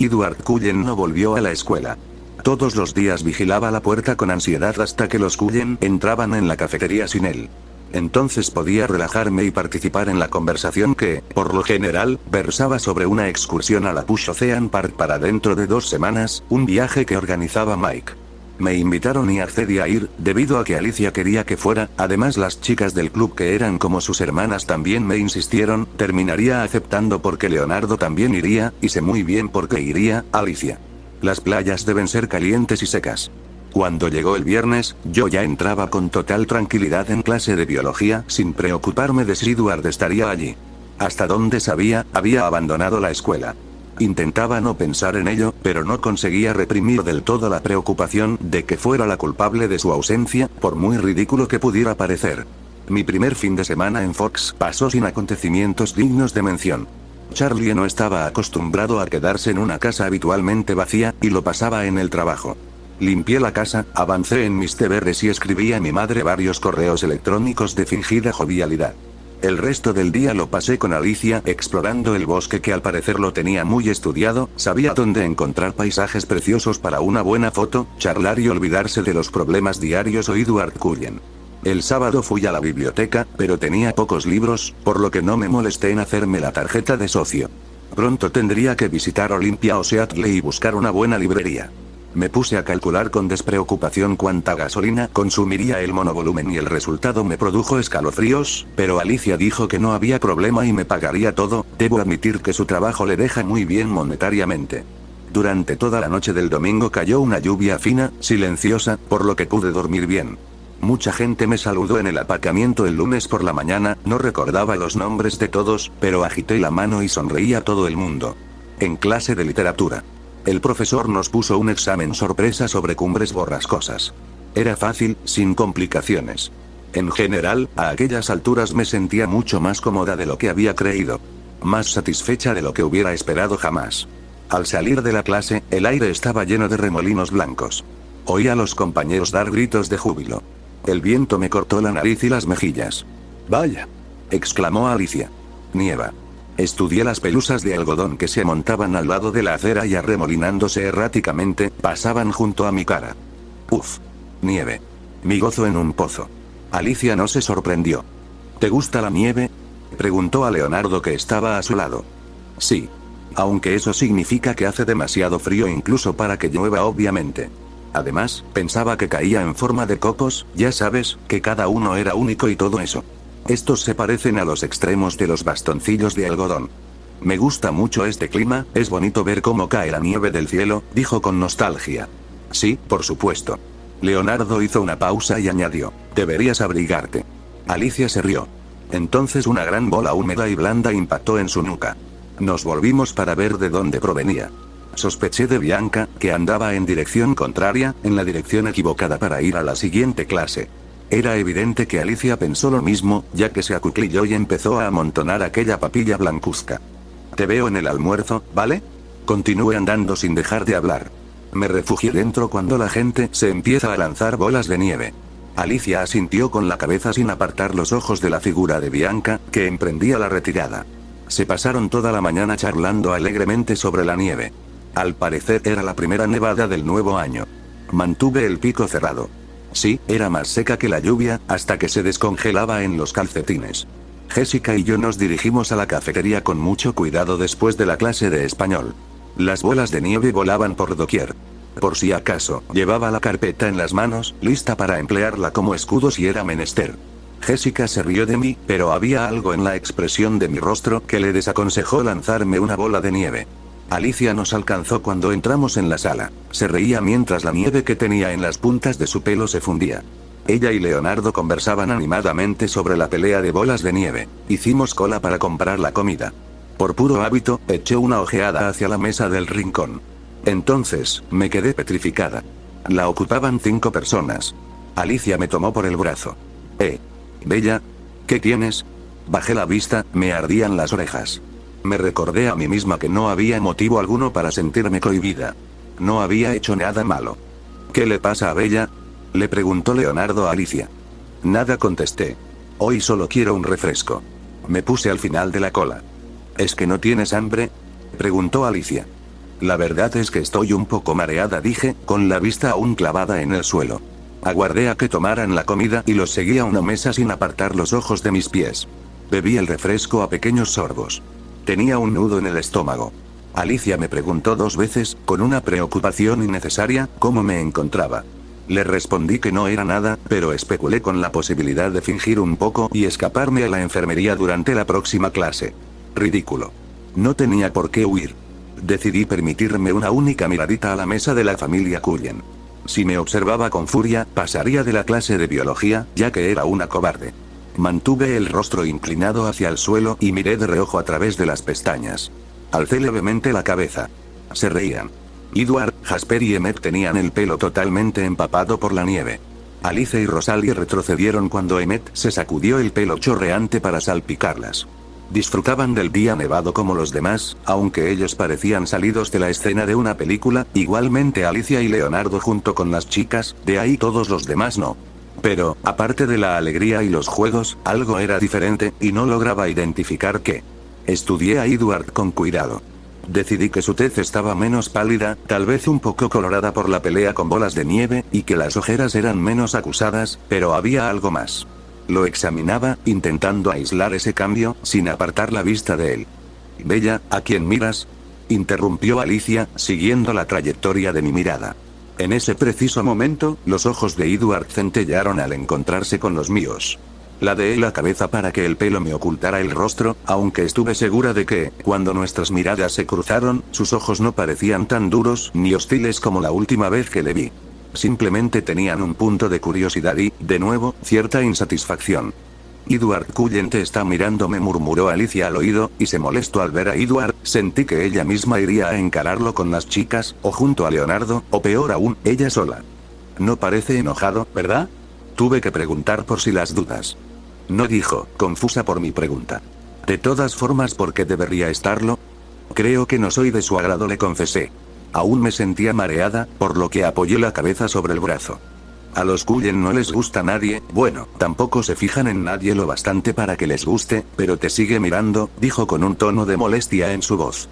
Edward Cullen no volvió a la escuela. Todos los días vigilaba la puerta con ansiedad hasta que los Cullen entraban en la cafetería sin él. Entonces podía relajarme y participar en la conversación que, por lo general, versaba sobre una excursión a la Push Ocean Park para dentro de 2 semanas, un viaje que organizaba Mike. Me invitaron y accedí a ir, debido a que Alicia quería que fuera. Además, las chicas del club, que eran como sus hermanas, también me insistieron. Terminaría aceptando porque Leonardo también iría, y sé muy bien por qué iría. Alicia. Las playas deben ser calientes y secas. Cuando llegó el viernes, yo ya entraba con total tranquilidad en clase de biología, sin preocuparme de si Edward estaría allí. Hasta donde sabía, había abandonado la escuela. Intentaba no pensar en ello, pero no conseguía reprimir del todo la preocupación de que fuera la culpable de su ausencia, por muy ridículo que pudiera parecer. Mi primer fin de semana en Fox pasó sin acontecimientos dignos de mención. Charlie no estaba acostumbrado a quedarse en una casa habitualmente vacía, y lo pasaba en el trabajo. Limpié la casa, avancé en mis deberes y escribí a mi madre varios correos electrónicos de fingida jovialidad. El resto del día lo pasé con Alicia, explorando el bosque que al parecer lo tenía muy estudiado, sabía dónde encontrar paisajes preciosos para una buena foto, charlar y olvidarse de los problemas diarios o Edward Cullen. El sábado fui a la biblioteca, pero tenía pocos libros, por lo que no me molesté en hacerme la tarjeta de socio. Pronto tendría que visitar Olympia o Seattle y buscar una buena librería. Me puse a calcular con despreocupación cuánta gasolina consumiría el monovolumen y el resultado me produjo escalofríos, pero Alicia dijo que no había problema y me pagaría todo. Debo admitir que su trabajo le deja muy bien monetariamente. Durante toda la noche del domingo cayó una lluvia fina, silenciosa, por lo que pude dormir bien. Mucha gente me saludó en el aparcamiento el lunes por la mañana, no recordaba los nombres de todos, pero agité la mano y sonreí a todo el mundo. En clase de literatura. El profesor nos puso un examen sorpresa sobre Cumbres Borrascosas. Era fácil, sin complicaciones. En general, a aquellas alturas me sentía mucho más cómoda de lo que había creído. Más satisfecha de lo que hubiera esperado jamás. Al salir de la clase, el aire estaba lleno de remolinos blancos. Oí a los compañeros dar gritos de júbilo. El viento me cortó la nariz y las mejillas. ¡Vaya!, exclamó Alicia. Nieva. Estudié las pelusas de algodón que se montaban al lado de la acera y arremolinándose erráticamente, pasaban junto a mi cara. ¡Uf! Nieve. Mi gozo en un pozo. Alicia no se sorprendió. ¿Te gusta la nieve?, preguntó a Leonardo que estaba a su lado. Sí. Aunque eso significa que hace demasiado frío incluso para que llueva obviamente. Además, pensaba que caía en forma de copos, ya sabes, que cada uno era único y todo eso. Estos se parecen a los extremos de los bastoncillos de algodón. Me gusta mucho este clima, es bonito ver cómo cae la nieve del cielo, dijo con nostalgia. Sí, por supuesto. Leonardo hizo una pausa y añadió, deberías abrigarte. Alicia se rió. Entonces una gran bola húmeda y blanda impactó en su nuca. Nos volvimos para ver de dónde provenía. Sospeché de Bianca, que andaba en dirección contraria, en la dirección equivocada para ir a la siguiente clase. Era evidente que Alicia pensó lo mismo, ya que se acuclilló y empezó a amontonar aquella papilla blancuzca. Te veo en el almuerzo, ¿vale? Continué andando sin dejar de hablar. Me refugié dentro cuando la gente se empieza a lanzar bolas de nieve. Alicia asintió con la cabeza sin apartar los ojos de la figura de Bianca, que emprendía la retirada. Se pasaron toda la mañana charlando alegremente sobre la nieve. Al parecer era la primera nevada del nuevo año. Mantuve el pico cerrado. Sí, era más seca que la lluvia, hasta que se descongelaba en los calcetines. Jessica y yo nos dirigimos a la cafetería con mucho cuidado después de la clase de español. Las bolas de nieve volaban por doquier. Por si acaso, llevaba la carpeta en las manos, lista para emplearla como escudo si era menester. Jessica se rió de mí, pero había algo en la expresión de mi rostro que le desaconsejó lanzarme una bola de nieve. Alicia nos alcanzó cuando entramos en la sala. Se reía mientras la nieve que tenía en las puntas de su pelo se fundía. Ella y Leonardo conversaban animadamente sobre la pelea de bolas de nieve. Hicimos cola para comprar la comida. Por puro hábito, eché una ojeada hacia la mesa del rincón. Entonces, me quedé petrificada. La ocupaban 5 personas. Alicia me tomó por el brazo. Bella, ¿qué tienes? Bajé la vista, me ardían las orejas. Me recordé a mí misma que no había motivo alguno para sentirme cohibida. No había hecho nada malo. ¿Qué le pasa a Bella?, le preguntó Leonardo a Alicia. Nada, contesté. Hoy solo quiero un refresco. Me puse al final de la cola. ¿Es que no tienes hambre?, preguntó Alicia. La verdad es que estoy un poco mareada, dije, con la vista aún clavada en el suelo. Aguardé a que tomaran la comida y los seguí a una mesa sin apartar los ojos de mis pies. Bebí el refresco a pequeños sorbos. Tenía un nudo en el estómago. Alicia me preguntó 2 veces, con una preocupación innecesaria, cómo me encontraba. Le respondí que no era nada, pero especulé con la posibilidad de fingir un poco y escaparme a la enfermería durante la próxima clase. Ridículo. No tenía por qué huir. Decidí permitirme una única miradita a la mesa de la familia Cullen. Si me observaba con furia, pasaría de la clase de biología, ya que era una cobarde. Mantuve el rostro inclinado hacia el suelo y miré de reojo a través de las pestañas. Alcé levemente la cabeza. Se reían. Edward, Jasper y Emmett tenían el pelo totalmente empapado por la nieve. Alice y Rosalie retrocedieron cuando Emmett se sacudió el pelo chorreante para salpicarlas. Disfrutaban del día nevado como los demás, aunque ellos parecían salidos de la escena de una película, igualmente Alicia y Leonardo junto con las chicas, de ahí todos los demás no. Pero, aparte de la alegría y los juegos, algo era diferente, y no lograba identificar qué. Estudié a Edward con cuidado. Decidí que su tez estaba menos pálida, tal vez un poco colorada por la pelea con bolas de nieve, y que las ojeras eran menos acusadas, pero había algo más. Lo examinaba, intentando aislar ese cambio, sin apartar la vista de él. «Bella, ¿a quién miras?», interrumpió Alicia, siguiendo la trayectoria de mi mirada. En ese preciso momento, los ojos de Edward centellaron al encontrarse con los míos. Ladeé la cabeza para que el pelo me ocultara el rostro, aunque estuve segura de que, cuando nuestras miradas se cruzaron, sus ojos no parecían tan duros ni hostiles como la última vez que le vi. Simplemente tenían un punto de curiosidad y, de nuevo, cierta insatisfacción. «Edward Cullen te está mirando», me murmuró Alicia al oído, y se molestó al ver a Edward. Sentí que ella misma iría a encararlo con las chicas, o junto a Leonardo, o peor aún, ella sola. «No parece enojado, ¿verdad?», tuve que preguntar por si las dudas. No, dijo, confusa por mi pregunta. «De todas formas, ¿por qué debería estarlo?». «Creo que no soy de su agrado», le confesé. Aún me sentía mareada, por lo que apoyé la cabeza sobre el brazo. «A los Cullen no les gusta nadie, bueno, tampoco se fijan en nadie lo bastante para que les guste, pero te sigue mirando», dijo con un tono de molestia en su voz.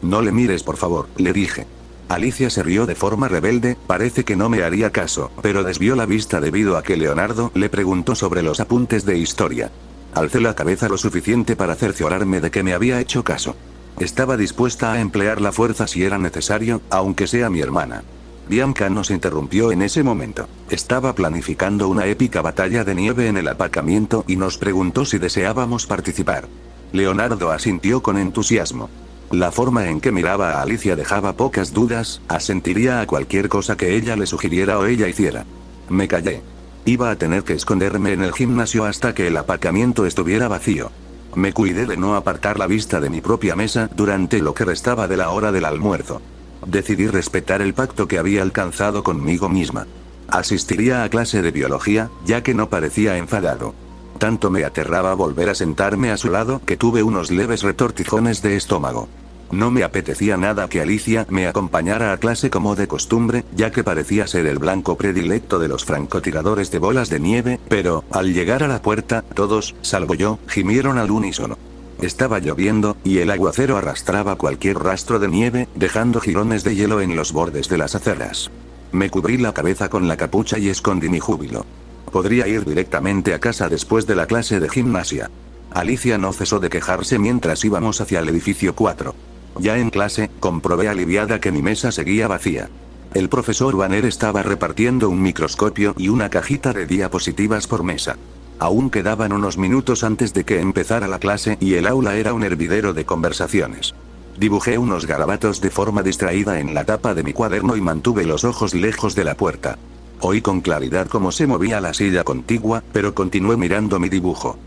«No le mires, por favor», le dije. Alicia se rió de forma rebelde, parece que no me haría caso, pero desvió la vista debido a que Leonardo le preguntó sobre los apuntes de historia. Alcé la cabeza lo suficiente para cerciorarme de que me había hecho caso. Estaba dispuesta a emplear la fuerza si era necesario, aunque sea mi hermana. Bianca nos interrumpió en ese momento. Estaba planificando una épica batalla de nieve en el aparcamiento y nos preguntó si deseábamos participar. Leonardo asintió con entusiasmo. La forma en que miraba a Alicia dejaba pocas dudas, asentiría a cualquier cosa que ella le sugiriera o ella hiciera. Me callé. Iba a tener que esconderme en el gimnasio hasta que el aparcamiento estuviera vacío. Me cuidé de no apartar la vista de mi propia mesa durante lo que restaba de la hora del almuerzo. Decidí respetar el pacto que había alcanzado conmigo misma. Asistiría a clase de biología, ya que no parecía enfadado. Tanto me aterraba volver a sentarme a su lado que tuve unos leves retortijones de estómago. No me apetecía nada que Alicia me acompañara a clase como de costumbre, ya que parecía ser el blanco predilecto de los francotiradores de bolas de nieve, pero, al llegar a la puerta, todos, salvo yo, gimieron al unísono. Estaba lloviendo, y el aguacero arrastraba cualquier rastro de nieve, dejando jirones de hielo en los bordes de las aceras. Me cubrí la cabeza con la capucha y escondí mi júbilo. Podría ir directamente a casa después de la clase de gimnasia. Alicia no cesó de quejarse mientras íbamos hacia el edificio 4. Ya en clase, comprobé aliviada que mi mesa seguía vacía. El profesor Banner estaba repartiendo un microscopio y una cajita de diapositivas por mesa. Aún quedaban unos minutos antes de que empezara la clase y el aula era un hervidero de conversaciones. Dibujé unos garabatos de forma distraída en la tapa de mi cuaderno y mantuve los ojos lejos de la puerta. Oí con claridad cómo se movía la silla contigua, pero continué mirando mi dibujo.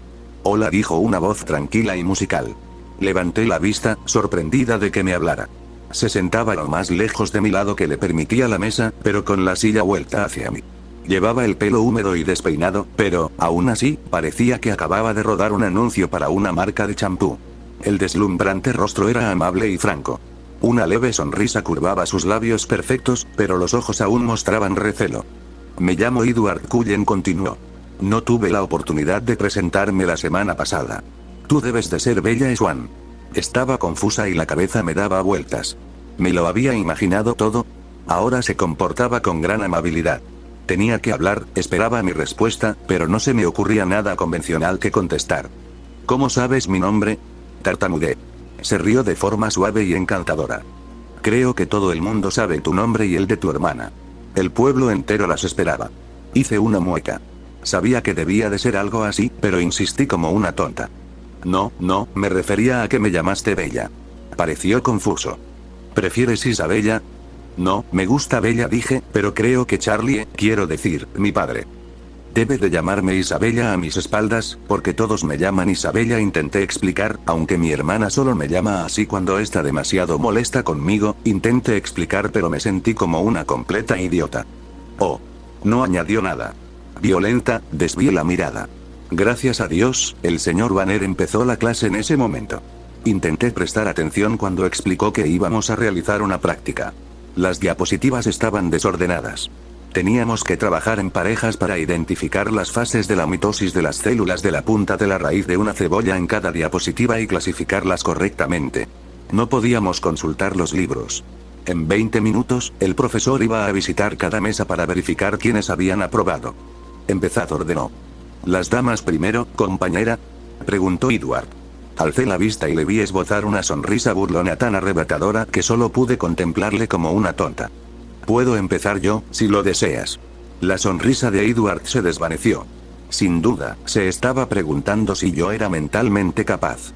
«Hola», dijo una voz tranquila y musical. Levanté la vista, sorprendida de que me hablara. Se sentaba lo más lejos de mi lado que le permitía la mesa, pero con la silla vuelta hacia mí. Llevaba el pelo húmedo y despeinado, pero, aún así, parecía que acababa de rodar un anuncio para una marca de champú. El deslumbrante rostro era amable y franco. Una leve sonrisa curvaba sus labios perfectos, pero los ojos aún mostraban recelo. «Me llamo Edward Cullen», continuó. «No tuve la oportunidad de presentarme la semana pasada. Tú debes de ser Bella Swan». Estaba confusa y la cabeza me daba vueltas. ¿Me lo había imaginado todo? Ahora se comportaba con gran amabilidad. Tenía que hablar, esperaba mi respuesta, pero no se me ocurría nada convencional que contestar. «¿Cómo sabes mi nombre?», tartamudeé. Se rió de forma suave y encantadora. «Creo que todo el mundo sabe tu nombre y el de tu hermana. El pueblo entero las esperaba». Hice una mueca. Sabía que debía de ser algo así, pero insistí como una tonta. «No, me refería a que me llamaste Bella». Pareció confuso. «¿Prefieres Isabella?». «No, me gusta Bella», dije, «pero creo que Charlie, quiero decir, mi padre». Debe de llamarme Isabella a mis espaldas, porque todos me llaman Isabella, intenté explicar, aunque mi hermana solo me llama así cuando está demasiado molesta conmigo, intenté explicar pero me sentí como una completa idiota. Oh. No añadió nada. Violenta, desvié la mirada. Gracias a Dios, el señor Banner empezó la clase en ese momento. Intenté prestar atención cuando explicó que íbamos a realizar una práctica. Las diapositivas estaban desordenadas. Teníamos que trabajar en parejas para identificar las fases de la mitosis de las células de la punta de la raíz de una cebolla en cada diapositiva y clasificarlas correctamente. No podíamos consultar los libros. En 20 minutos, el profesor iba a visitar cada mesa para verificar quiénes habían aprobado. Empezad, ordenó. ¿Las damas primero, compañera?, preguntó Edward. Alcé la vista y le vi esbozar una sonrisa burlona tan arrebatadora que solo pude contemplarle como una tonta. Puedo empezar yo, si lo deseas. La sonrisa de Edward se desvaneció. Sin duda, se estaba preguntando si yo era mentalmente capaz.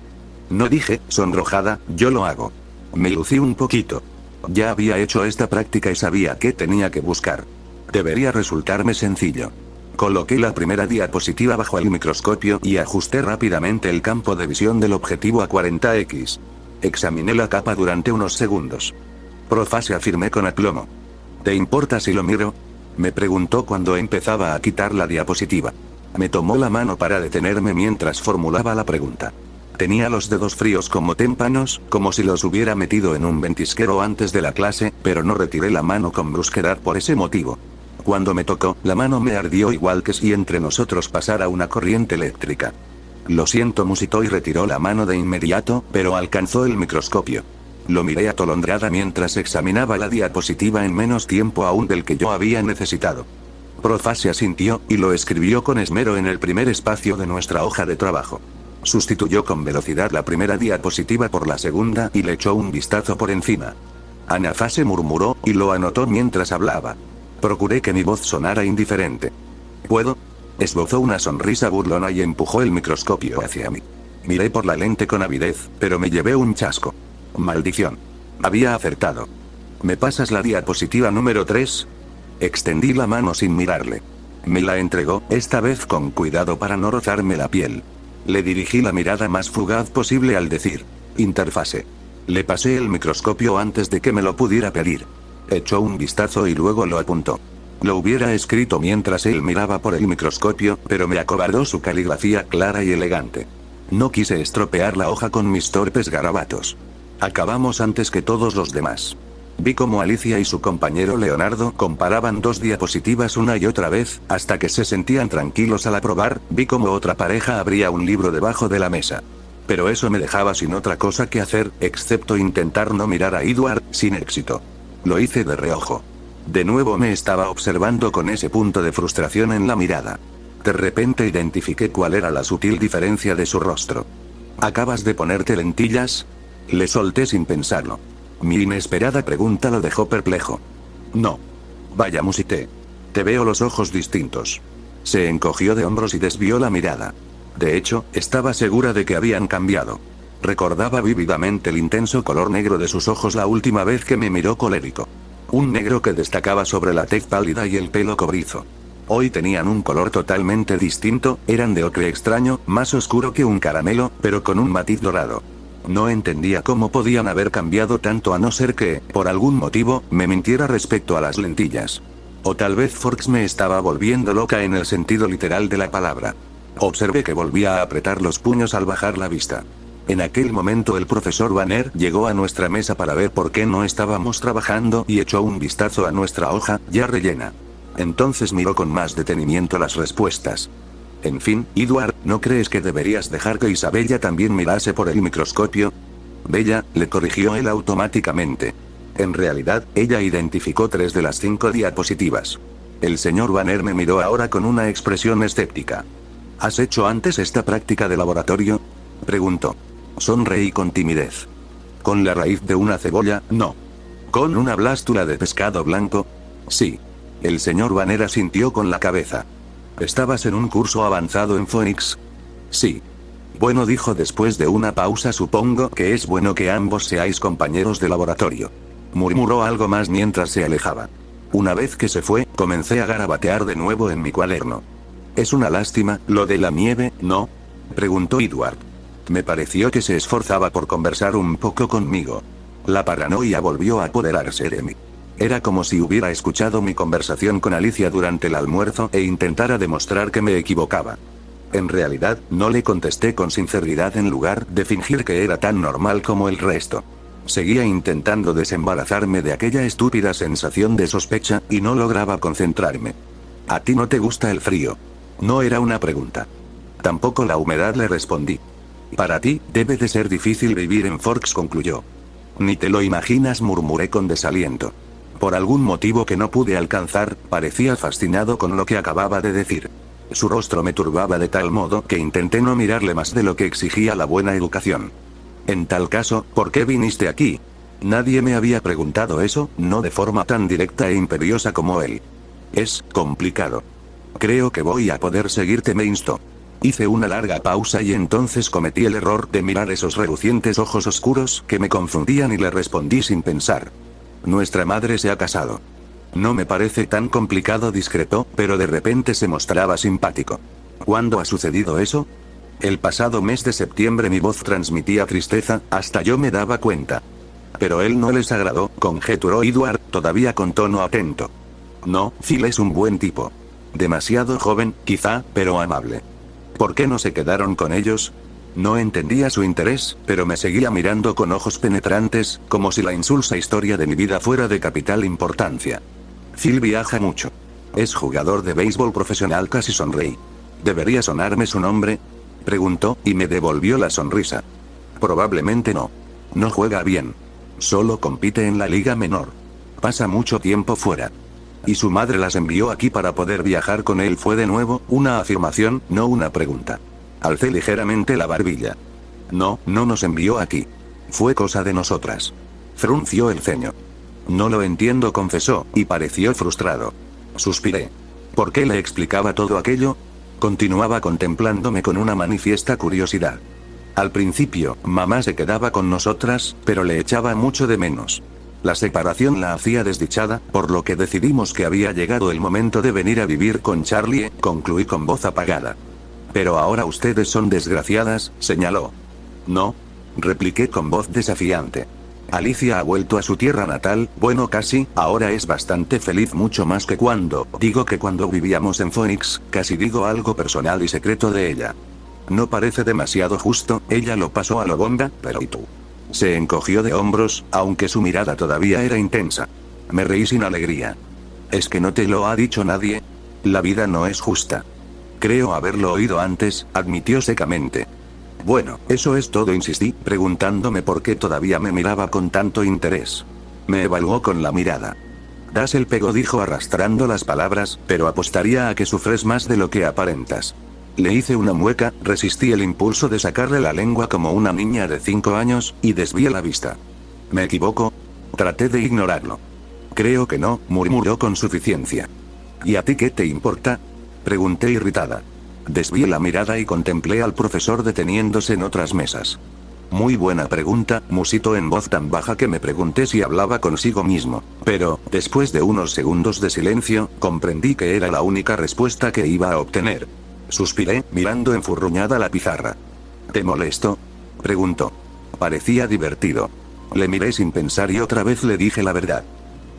No dije, sonrojada, yo lo hago. Me lucí un poquito. Ya había hecho esta práctica y sabía qué tenía que buscar. Debería resultarme sencillo. Coloqué la primera diapositiva bajo el microscopio y ajusté rápidamente el campo de visión del objetivo a 40x. Examiné la capa durante unos segundos. Profase, afirmé con aplomo. ¿Te importa si lo miro?, me preguntó cuando empezaba a quitar la diapositiva. Me tomó la mano para detenerme mientras formulaba la pregunta. Tenía los dedos fríos como témpanos, como si los hubiera metido en un ventisquero antes de la clase, pero no retiré la mano con brusquedad por ese motivo. Cuando me tocó, la mano me ardió igual que si entre nosotros pasara una corriente eléctrica. Lo siento, musitó y retiró la mano de inmediato, pero alcanzó el microscopio. Lo miré atolondrada mientras examinaba la diapositiva en menos tiempo aún del que yo había necesitado. Profase asintió, y lo escribió con esmero en el primer espacio de nuestra hoja de trabajo. Sustituyó con velocidad la primera diapositiva por la segunda y le echó un vistazo por encima. Anafase murmuró, y lo anotó mientras hablaba. Procuré que mi voz sonara indiferente. ¿Puedo? Esbozó una sonrisa burlona y empujó el microscopio hacia mí. Miré por la lente con avidez, pero me llevé un chasco. Maldición. Había acertado. ¿Me pasas la diapositiva número 3? Extendí la mano sin mirarle. Me la entregó, esta vez con cuidado para no rozarme la piel. Le dirigí la mirada más fugaz posible al decir: interfase. Le pasé el microscopio antes de que me lo pudiera pedir. Echó un vistazo y luego lo apuntó. Lo hubiera escrito mientras él miraba por el microscopio, pero me acobardó su caligrafía clara y elegante. No quise estropear la hoja con mis torpes garabatos. Acabamos antes que todos los demás. Vi cómo Alicia y su compañero Leonardo comparaban dos diapositivas una y otra vez, hasta que se sentían tranquilos al aprobar. Vi cómo otra pareja abría un libro debajo de la mesa. Pero eso me dejaba sin otra cosa que hacer, excepto intentar no mirar a Edward, sin éxito. Lo hice de reojo. De nuevo me estaba observando con ese punto de frustración en la mirada. De repente identifiqué cuál era la sutil diferencia de su rostro. ¿Acabas de ponerte lentillas?, le solté sin pensarlo. Mi inesperada pregunta lo dejó perplejo. No. Vaya, musité. Te veo los ojos distintos. Se encogió de hombros y desvió la mirada. De hecho, estaba segura de que habían cambiado. Recordaba vívidamente el intenso color negro de sus ojos la última vez que me miró colérico. Un negro que destacaba sobre la tez pálida y el pelo cobrizo. Hoy tenían un color totalmente distinto, eran de ocre extraño, más oscuro que un caramelo, pero con un matiz dorado. No entendía cómo podían haber cambiado tanto a no ser que, por algún motivo, me mintiera respecto a las lentillas. O tal vez Forks me estaba volviendo loca en el sentido literal de la palabra. Observé que volvía a apretar los puños al bajar la vista. En aquel momento el profesor Banner llegó a nuestra mesa para ver por qué no estábamos trabajando y echó un vistazo a nuestra hoja, ya rellena. Entonces miró con más detenimiento las respuestas. En fin, Edward, ¿no crees que deberías dejar que Isabella también mirase por el microscopio? Bella, le corrigió él automáticamente. En realidad, ella identificó 3 de las 5 diapositivas. El señor Banner me miró ahora con una expresión escéptica. ¿Has hecho antes esta práctica de laboratorio?, preguntó. Sonreí con timidez. ¿Con la raíz de una cebolla? No. ¿Con una blástula de pescado blanco? Sí. El señor Banner asintió con la cabeza. ¿Estabas en un curso avanzado en Phoenix? Sí. Bueno, dijo después de una pausa, supongo que es bueno que ambos seáis compañeros de laboratorio. Murmuró algo más mientras se alejaba. Una vez que se fue, comencé a garabatear de nuevo en mi cuaderno. Es una lástima, lo de la nieve, ¿no? Preguntó Edward. Me pareció que se esforzaba por conversar un poco conmigo. La paranoia volvió a apoderarse de mí. Era como si hubiera escuchado mi conversación con Alicia durante el almuerzo e intentara demostrar que me equivocaba. En realidad, no le contesté con sinceridad en lugar de fingir que era tan normal como el resto. Seguía intentando desembarazarme de aquella estúpida sensación de sospecha, y no lograba concentrarme. ¿A ti no te gusta el frío? No era una pregunta. Tampoco la humedad, le respondí. Para ti, debe de ser difícil vivir en Forks, concluyó. Ni te lo imaginas, murmuré con desaliento. Por algún motivo que no pude alcanzar, parecía fascinado con lo que acababa de decir. Su rostro me turbaba de tal modo que intenté no mirarle más de lo que exigía la buena educación. En tal caso, ¿por qué viniste aquí? Nadie me había preguntado eso, no de forma tan directa e imperiosa como él. Es complicado. Creo que voy a poder seguirte, me instó. Hice una larga pausa y entonces cometí el error de mirar esos relucientes ojos oscuros que me confundían y le respondí sin pensar. Nuestra madre se ha casado. No me parece tan complicado, discretó, pero de repente se mostraba simpático. ¿Cuándo ha sucedido eso? El pasado mes de septiembre. Mi voz transmitía tristeza, hasta yo me daba cuenta. Pero él no les agradó, conjeturó Edward, todavía con tono atento. No, Phil es un buen tipo. Demasiado joven, quizá, pero amable. ¿Por qué no se quedaron con ellos? No entendía su interés, pero me seguía mirando con ojos penetrantes, como si la insulsa historia de mi vida fuera de capital importancia. Phil viaja mucho. Es jugador de béisbol profesional, casi sonreí. ¿Debería sonarme su nombre? Preguntó, y me devolvió la sonrisa. Probablemente no. No juega bien. Solo compite en la liga menor. Pasa mucho tiempo fuera. Y su madre las envió aquí para poder viajar con él. Fue de nuevo una afirmación, no una pregunta. Alcé ligeramente la barbilla. No nos envió aquí. Fue cosa de nosotras. Frunció el ceño. No lo entiendo, confesó, y pareció frustrado. Suspiré. ¿Por qué le explicaba todo aquello? Continuaba contemplándome con una manifiesta curiosidad. Al principio, mamá se quedaba con nosotras, pero le echaba mucho de menos. La separación la hacía desdichada, por lo que decidimos que había llegado el momento de venir a vivir con Charlie, concluí con voz apagada. Pero ahora ustedes son desgraciadas, señaló. No, repliqué con voz desafiante. Alicia ha vuelto a su tierra natal, bueno, casi, ahora es bastante feliz, mucho más que cuando vivíamos en Phoenix, casi digo algo personal y secreto de ella. No parece demasiado justo, ella lo pasó a lo bomba, pero ¿y tú? Se encogió de hombros, aunque su mirada todavía era intensa. Me reí sin alegría. ¿Es que no te lo ha dicho nadie? La vida no es justa. Creo haberlo oído antes, admitió secamente. Bueno, eso es todo, insistí, preguntándome por qué todavía me miraba con tanto interés. Me evaluó con la mirada. Das el pego, dijo arrastrando las palabras, pero apostaría a que sufres más de lo que aparentas. Le hice una mueca, resistí el impulso de sacarle la lengua como una niña de 5 años, y desvié la vista. ¿Me equivoco? Traté de ignorarlo. Creo que no, murmuró con suficiencia. ¿Y a ti qué te importa? Pregunté irritada. Desvié la mirada y contemplé al profesor deteniéndose en otras mesas. Muy buena pregunta, musitó en voz tan baja que me pregunté si hablaba consigo mismo. Pero, después de unos segundos de silencio, comprendí que era la única respuesta que iba a obtener. Suspiré, mirando enfurruñada la pizarra. ¿Te molesto? Preguntó. Parecía divertido. Le miré sin pensar y otra vez le dije la verdad.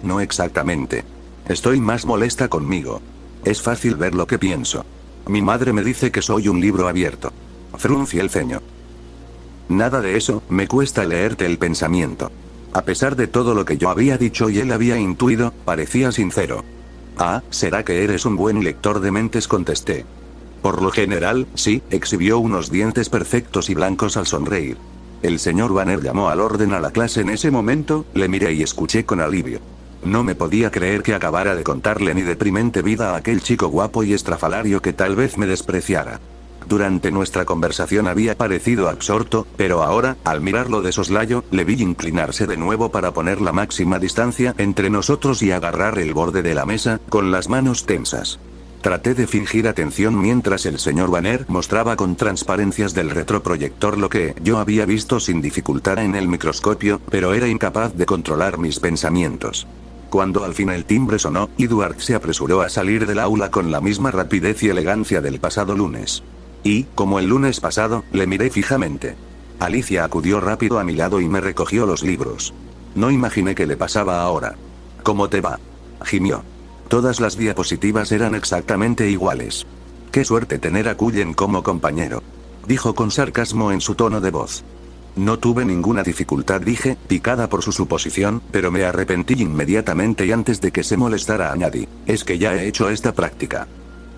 No exactamente. Estoy más molesta conmigo. Es fácil ver lo que pienso. Mi madre me dice que soy un libro abierto. Fruncí el ceño. Nada de eso, me cuesta leerte el pensamiento. A pesar de todo lo que yo había dicho y él había intuido, parecía sincero. Ah, ¿será que eres un buen lector de mentes?, contesté. Por lo general, sí, exhibió unos dientes perfectos y blancos al sonreír. El señor Banner llamó al orden a la clase en ese momento, le miré y escuché con alivio. No me podía creer que acabara de contarle mi deprimente vida a aquel chico guapo y estrafalario que tal vez me despreciara. Durante nuestra conversación había parecido absorto, pero ahora, al mirarlo de soslayo, le vi inclinarse de nuevo para poner la máxima distancia entre nosotros y agarrar el borde de la mesa, con las manos tensas. Traté de fingir atención mientras el señor Banner mostraba con transparencias del retroproyector lo que yo había visto sin dificultad en el microscopio, pero era incapaz de controlar mis pensamientos. Cuando al fin el timbre sonó, Edward se apresuró a salir del aula con la misma rapidez y elegancia del pasado lunes. Y, como el lunes pasado, le miré fijamente. Alicia acudió rápido a mi lado y me recogió los libros. No imaginé qué le pasaba ahora. ¿Cómo te va?, gimió. Todas las diapositivas eran exactamente iguales. Qué suerte tener a Cullen como compañero, dijo con sarcasmo en su tono de voz. No tuve ninguna dificultad, dije, picada por su suposición, pero me arrepentí inmediatamente y antes de que se molestara añadí, es que ya he hecho esta práctica.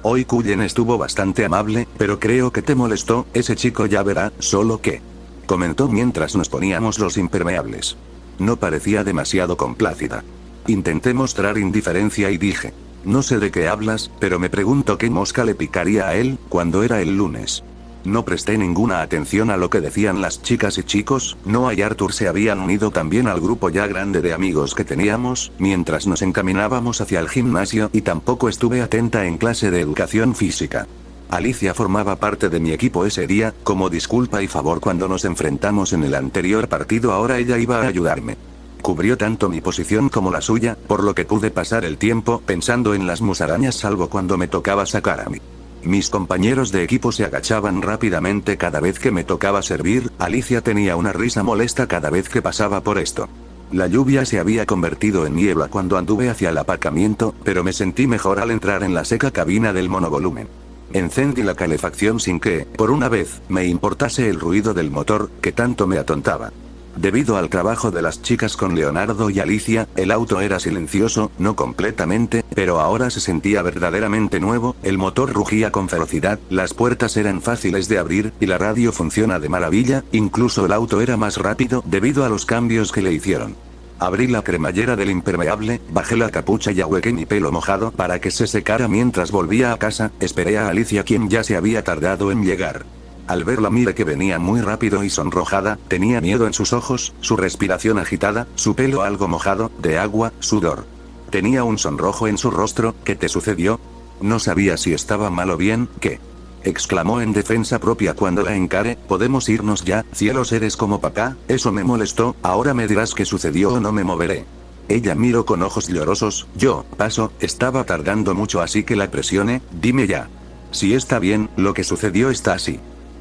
Hoy Cullen estuvo bastante amable, pero creo que te molestó, ese chico ya verá, solo que, comentó mientras nos poníamos los impermeables. No parecía demasiado complácida. Intenté mostrar indiferencia y dije, no sé de qué hablas, pero me pregunto qué mosca le picaría a él, cuando era el lunes. No presté ninguna atención a lo que decían las chicas y chicos, Noah y Arthur se habían unido también al grupo ya grande de amigos que teníamos, mientras nos encaminábamos hacia el gimnasio y tampoco estuve atenta en clase de educación física. Alicia formaba parte de mi equipo ese día, como disculpa y favor cuando nos enfrentamos en el anterior partido ahora ella iba a ayudarme. Cubrió tanto mi posición como la suya, por lo que pude pasar el tiempo pensando en las musarañas salvo cuando me tocaba sacar a mí. Mis compañeros de equipo se agachaban rápidamente cada vez que me tocaba servir, Alicia tenía una risa molesta cada vez que pasaba por esto. La lluvia se había convertido en niebla cuando anduve hacia el aparcamiento, pero me sentí mejor al entrar en la seca cabina del monovolumen. Encendí la calefacción sin que, por una vez, me importase el ruido del motor, que tanto me atontaba. Debido al trabajo de las chicas con Leonardo y Alicia, el auto era silencioso, no completamente, pero ahora se sentía verdaderamente nuevo, el motor rugía con ferocidad, las puertas eran fáciles de abrir, y la radio funciona de maravilla, incluso el auto era más rápido debido a los cambios que le hicieron. Abrí la cremallera del impermeable, bajé la capucha y ahuequé mi pelo mojado para que se secara mientras volvía a casa, esperé a Alicia quien ya se había tardado en llegar. Al verla miré que venía muy rápido y sonrojada, tenía miedo en sus ojos, su respiración agitada, su pelo algo mojado, de agua, sudor. Tenía un sonrojo en su rostro, ¿qué te sucedió? No sabía si estaba mal o bien, ¿qué? Exclamó en defensa propia cuando la encaré, podemos irnos ya, cielos eres como papá, eso me molestó, ahora me dirás qué sucedió o no me moveré. Ella miró con ojos llorosos, yo, paso, estaba tardando mucho así que la presioné, dime ya. Si está bien, lo que sucedió está así.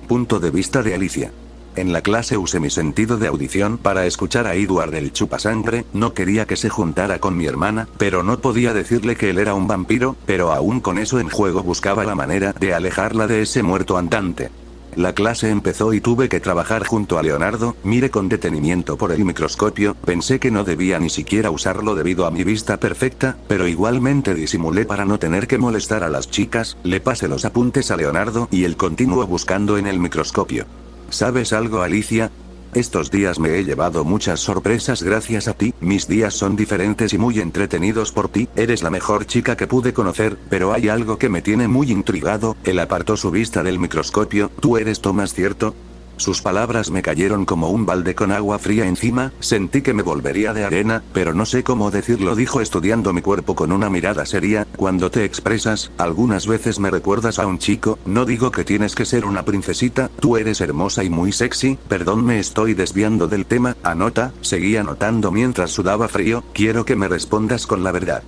Punto de vista de Alicia. En la clase usé mi sentido de audición para escuchar a Edward el chupasangre, no quería que se juntara con mi hermana, pero no podía decirle que él era un vampiro, pero aún con eso en juego buscaba la manera de alejarla de ese muerto andante. La clase empezó y tuve que trabajar junto a Leonardo, miré con detenimiento por el microscopio, pensé que no debía ni siquiera usarlo debido a mi vista perfecta, pero igualmente disimulé para no tener que molestar a las chicas, le pasé los apuntes a Leonardo y él continuó buscando en el microscopio. ¿Sabes algo, Alicia? Estos días me he llevado muchas sorpresas gracias a ti, mis días son diferentes y muy entretenidos por ti, eres la mejor chica que pude conocer, pero hay algo que me tiene muy intrigado, él apartó su vista del microscopio, ¿tú eres Thomas, cierto? Sus palabras me cayeron como un balde con agua fría encima, sentí que me volvería de arena, pero no sé cómo decirlo, dijo estudiando mi cuerpo con una mirada seria, cuando te expresas, algunas veces me recuerdas a un chico, no digo que tienes que ser una princesita, tú eres hermosa y muy sexy, perdón me estoy desviando del tema, anota, seguí anotando mientras sudaba frío, quiero que me respondas con la verdad.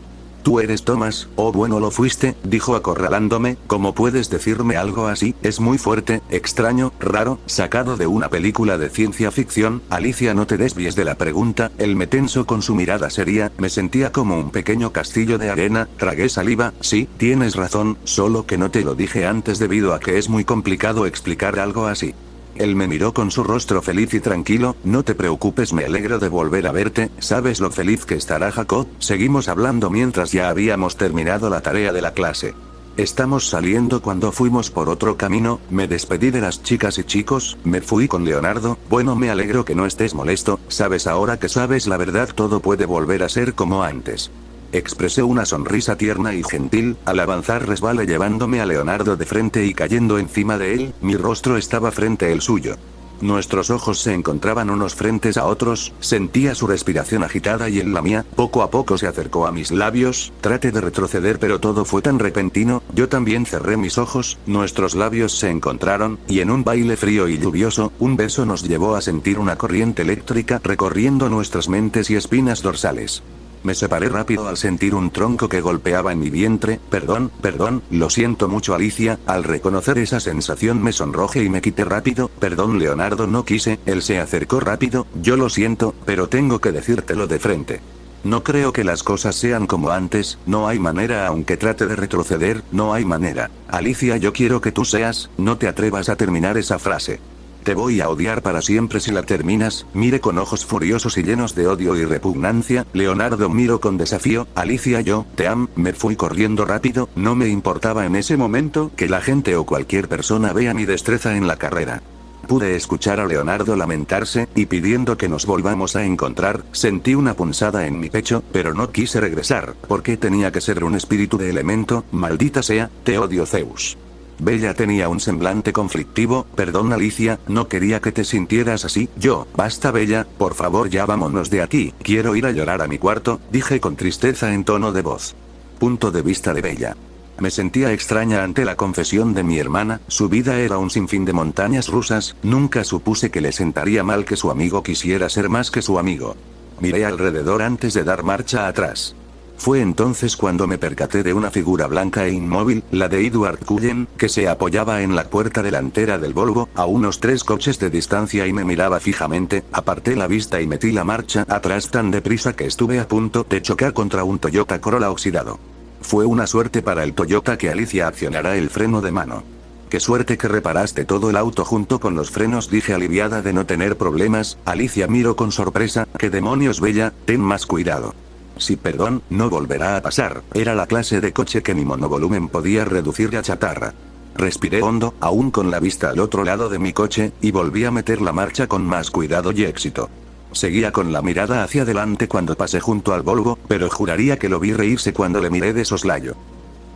Tú eres Thomas, oh bueno lo fuiste, dijo acorralándome, ¿cómo puedes decirme algo así? Es muy fuerte, extraño, raro, sacado de una película de ciencia ficción, Alicia no te desvíes de la pregunta, él me tensó con su mirada seria, me sentía como un pequeño castillo de arena, tragué saliva, sí, tienes razón, solo que no te lo dije antes debido a que es muy complicado explicar algo así. Él me miró con su rostro feliz y tranquilo, no te preocupes, me alegro de volver a verte, ¿sabes lo feliz que estará Jacob? Seguimos hablando mientras ya habíamos terminado la tarea de la clase. Estamos saliendo cuando fuimos por otro camino, me despedí de las chicas y chicos, me fui con Leonardo, bueno me alegro que no estés molesto, sabes ahora que sabes la verdad todo puede volver a ser como antes. Expresé una sonrisa tierna y gentil, al avanzar resbalé llevándome a Leonardo de frente y cayendo encima de él, mi rostro estaba frente al suyo. Nuestros ojos se encontraban unos frentes a otros, sentía su respiración agitada y en la mía, poco a poco se acercó a mis labios, traté de retroceder pero todo fue tan repentino, yo también cerré mis ojos, nuestros labios se encontraron, y en un baile frío y lluvioso, un beso nos llevó a sentir una corriente eléctrica recorriendo nuestras mentes y espinas dorsales. Me separé rápido al sentir un tronco que golpeaba en mi vientre. Perdón, lo siento mucho Alicia. Al reconocer esa sensación me sonrojé y me quité rápido. Perdón Leonardo, no quise. Él se acercó rápido. Yo lo siento, pero tengo que decírtelo de frente. No creo que las cosas sean como antes, no hay manera aunque trate de retroceder, no hay manera. Alicia, yo quiero que tú seas, no te atrevas a terminar esa frase. Te voy a odiar para siempre si la terminas. Mire con ojos furiosos y llenos de odio y repugnancia. Leonardo miró con desafío. Alicia, yo te amo. Me fui corriendo rápido. No me importaba en ese momento que la gente o cualquier persona vea mi destreza en la carrera. Pude escuchar a Leonardo lamentarse, y pidiendo que nos volvamos a encontrar. Sentí una punzada en mi pecho, pero no quise regresar, porque tenía que ser un espíritu de elemento. Maldita sea, te odio Zeus. Bella tenía un semblante conflictivo. Perdón Alicia, no quería que te sintieras así. Basta Bella, por favor ya vámonos de aquí, quiero ir a llorar a mi cuarto, dije con tristeza en tono de voz. Punto de vista de Bella. Me sentía extraña ante la confesión de mi hermana, su vida era un sinfín de montañas rusas, nunca supuse que le sentaría mal que su amigo quisiera ser más que su amigo. Miré alrededor antes de dar marcha atrás. Fue entonces cuando me percaté de una figura blanca e inmóvil, la de Edward Cullen, que se apoyaba en la puerta delantera del Volvo, a unos 3 coches de distancia y me miraba fijamente. Aparté la vista y metí la marcha atrás tan deprisa que estuve a punto de chocar contra un Toyota Corolla oxidado. Fue una suerte para el Toyota que Alicia accionara el freno de mano. Qué suerte que reparaste todo el auto junto con los frenos, dije aliviada de no tener problemas. Alicia miró con sorpresa. ¿Qué demonios Bella? Ten más cuidado. Sí, perdón, no volverá a pasar. Era la clase de coche que mi monovolumen podía reducir a chatarra. Respiré hondo, aún con la vista al otro lado de mi coche, y volví a meter la marcha con más cuidado y éxito. Seguía con la mirada hacia adelante cuando pasé junto al Volvo, pero juraría que lo vi reírse cuando le miré de soslayo.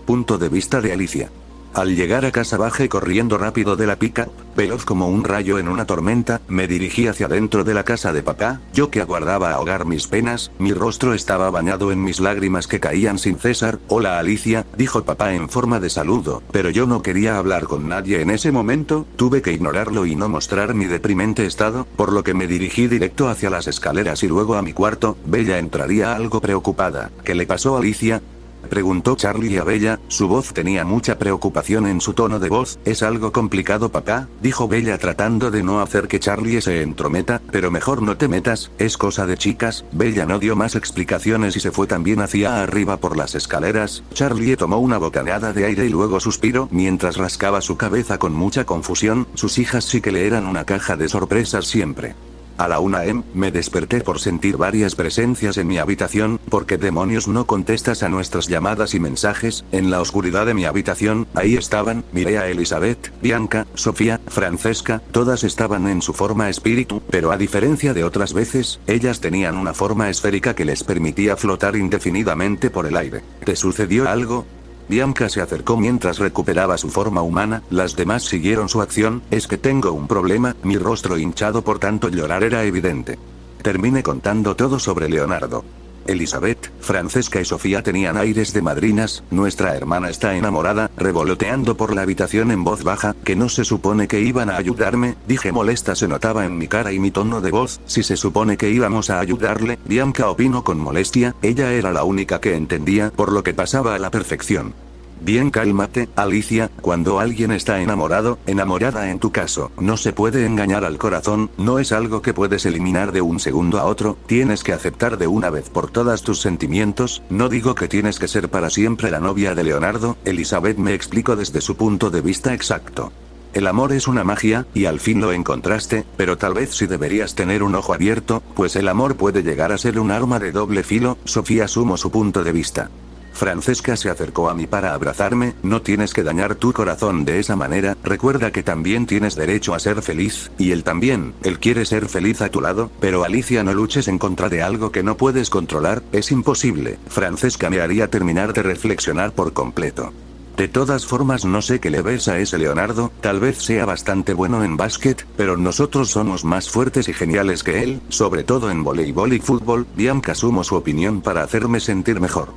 Punto de vista de Alicia. Al llegar a casa bajé corriendo rápido de la pick-up, veloz como un rayo en una tormenta, me dirigí hacia dentro de la casa de papá, yo que aguardaba ahogar mis penas, mi rostro estaba bañado en mis lágrimas que caían sin cesar. Hola Alicia, dijo papá en forma de saludo, pero yo no quería hablar con nadie en ese momento, tuve que ignorarlo y no mostrar mi deprimente estado, por lo que me dirigí directo hacia las escaleras y luego a mi cuarto. Bella entraría algo preocupada. ¿Qué le pasó a Alicia?, preguntó Charlie a Bella, su voz tenía mucha preocupación en su tono de voz. Es algo complicado papá, dijo Bella tratando de no hacer que Charlie se entrometa, pero mejor no te metas, es cosa de chicas. Bella no dio más explicaciones y se fue también hacia arriba por las escaleras. Charlie tomó una bocanada de aire y luego suspiró mientras rascaba su cabeza con mucha confusión. Sus hijas sí que le eran una caja de sorpresas siempre. A la 1 am, me desperté por sentir varias presencias en mi habitación. ¿Por qué demonios no contestas a nuestras llamadas y mensajes? En la oscuridad de mi habitación, ahí estaban, miré a Elizabeth, Bianca, Sofía, Francesca, todas estaban en su forma espíritu, pero a diferencia de otras veces, ellas tenían una forma esférica que les permitía flotar indefinidamente por el aire. ¿Te sucedió algo? Bianca se acercó mientras recuperaba su forma humana, las demás siguieron su acción. Es que tengo un problema, mi rostro hinchado por tanto llorar era evidente. Terminé contando todo sobre Leonardo. Elizabeth, Francesca y Sofía tenían aires de madrinas. Nuestra hermana está enamorada, revoloteando por la habitación en voz baja. ¿Que no se supone que iban a ayudarme?, dije molesta, se notaba en mi cara y mi tono de voz. Si se supone que íbamos a ayudarle, Bianca opinó con molestia, ella era la única que entendía por lo que pasaba a la perfección. Bien, cálmate, Alicia, cuando alguien está enamorado, enamorada en tu caso, no se puede engañar al corazón, no es algo que puedes eliminar de un segundo a otro, tienes que aceptar de una vez por todas tus sentimientos. No digo que tienes que ser para siempre la novia de Leonardo, Elizabeth me explicó desde su punto de vista exacto. El amor es una magia, y al fin lo encontraste, pero tal vez sí deberías tener un ojo abierto, pues el amor puede llegar a ser un arma de doble filo. Sofía asumo su punto de vista. Francesca se acercó a mí para abrazarme. No tienes que dañar tu corazón de esa manera, recuerda que también tienes derecho a ser feliz, y él también, él quiere ser feliz a tu lado, pero Alicia no luches en contra de algo que no puedes controlar, es imposible. Francesca me haría terminar de reflexionar por completo. De todas formas no sé qué le ves a ese Leonardo, tal vez sea bastante bueno en básquet, pero nosotros somos más fuertes y geniales que él, sobre todo en voleibol y fútbol. Bianca asumo su opinión para hacerme sentir mejor.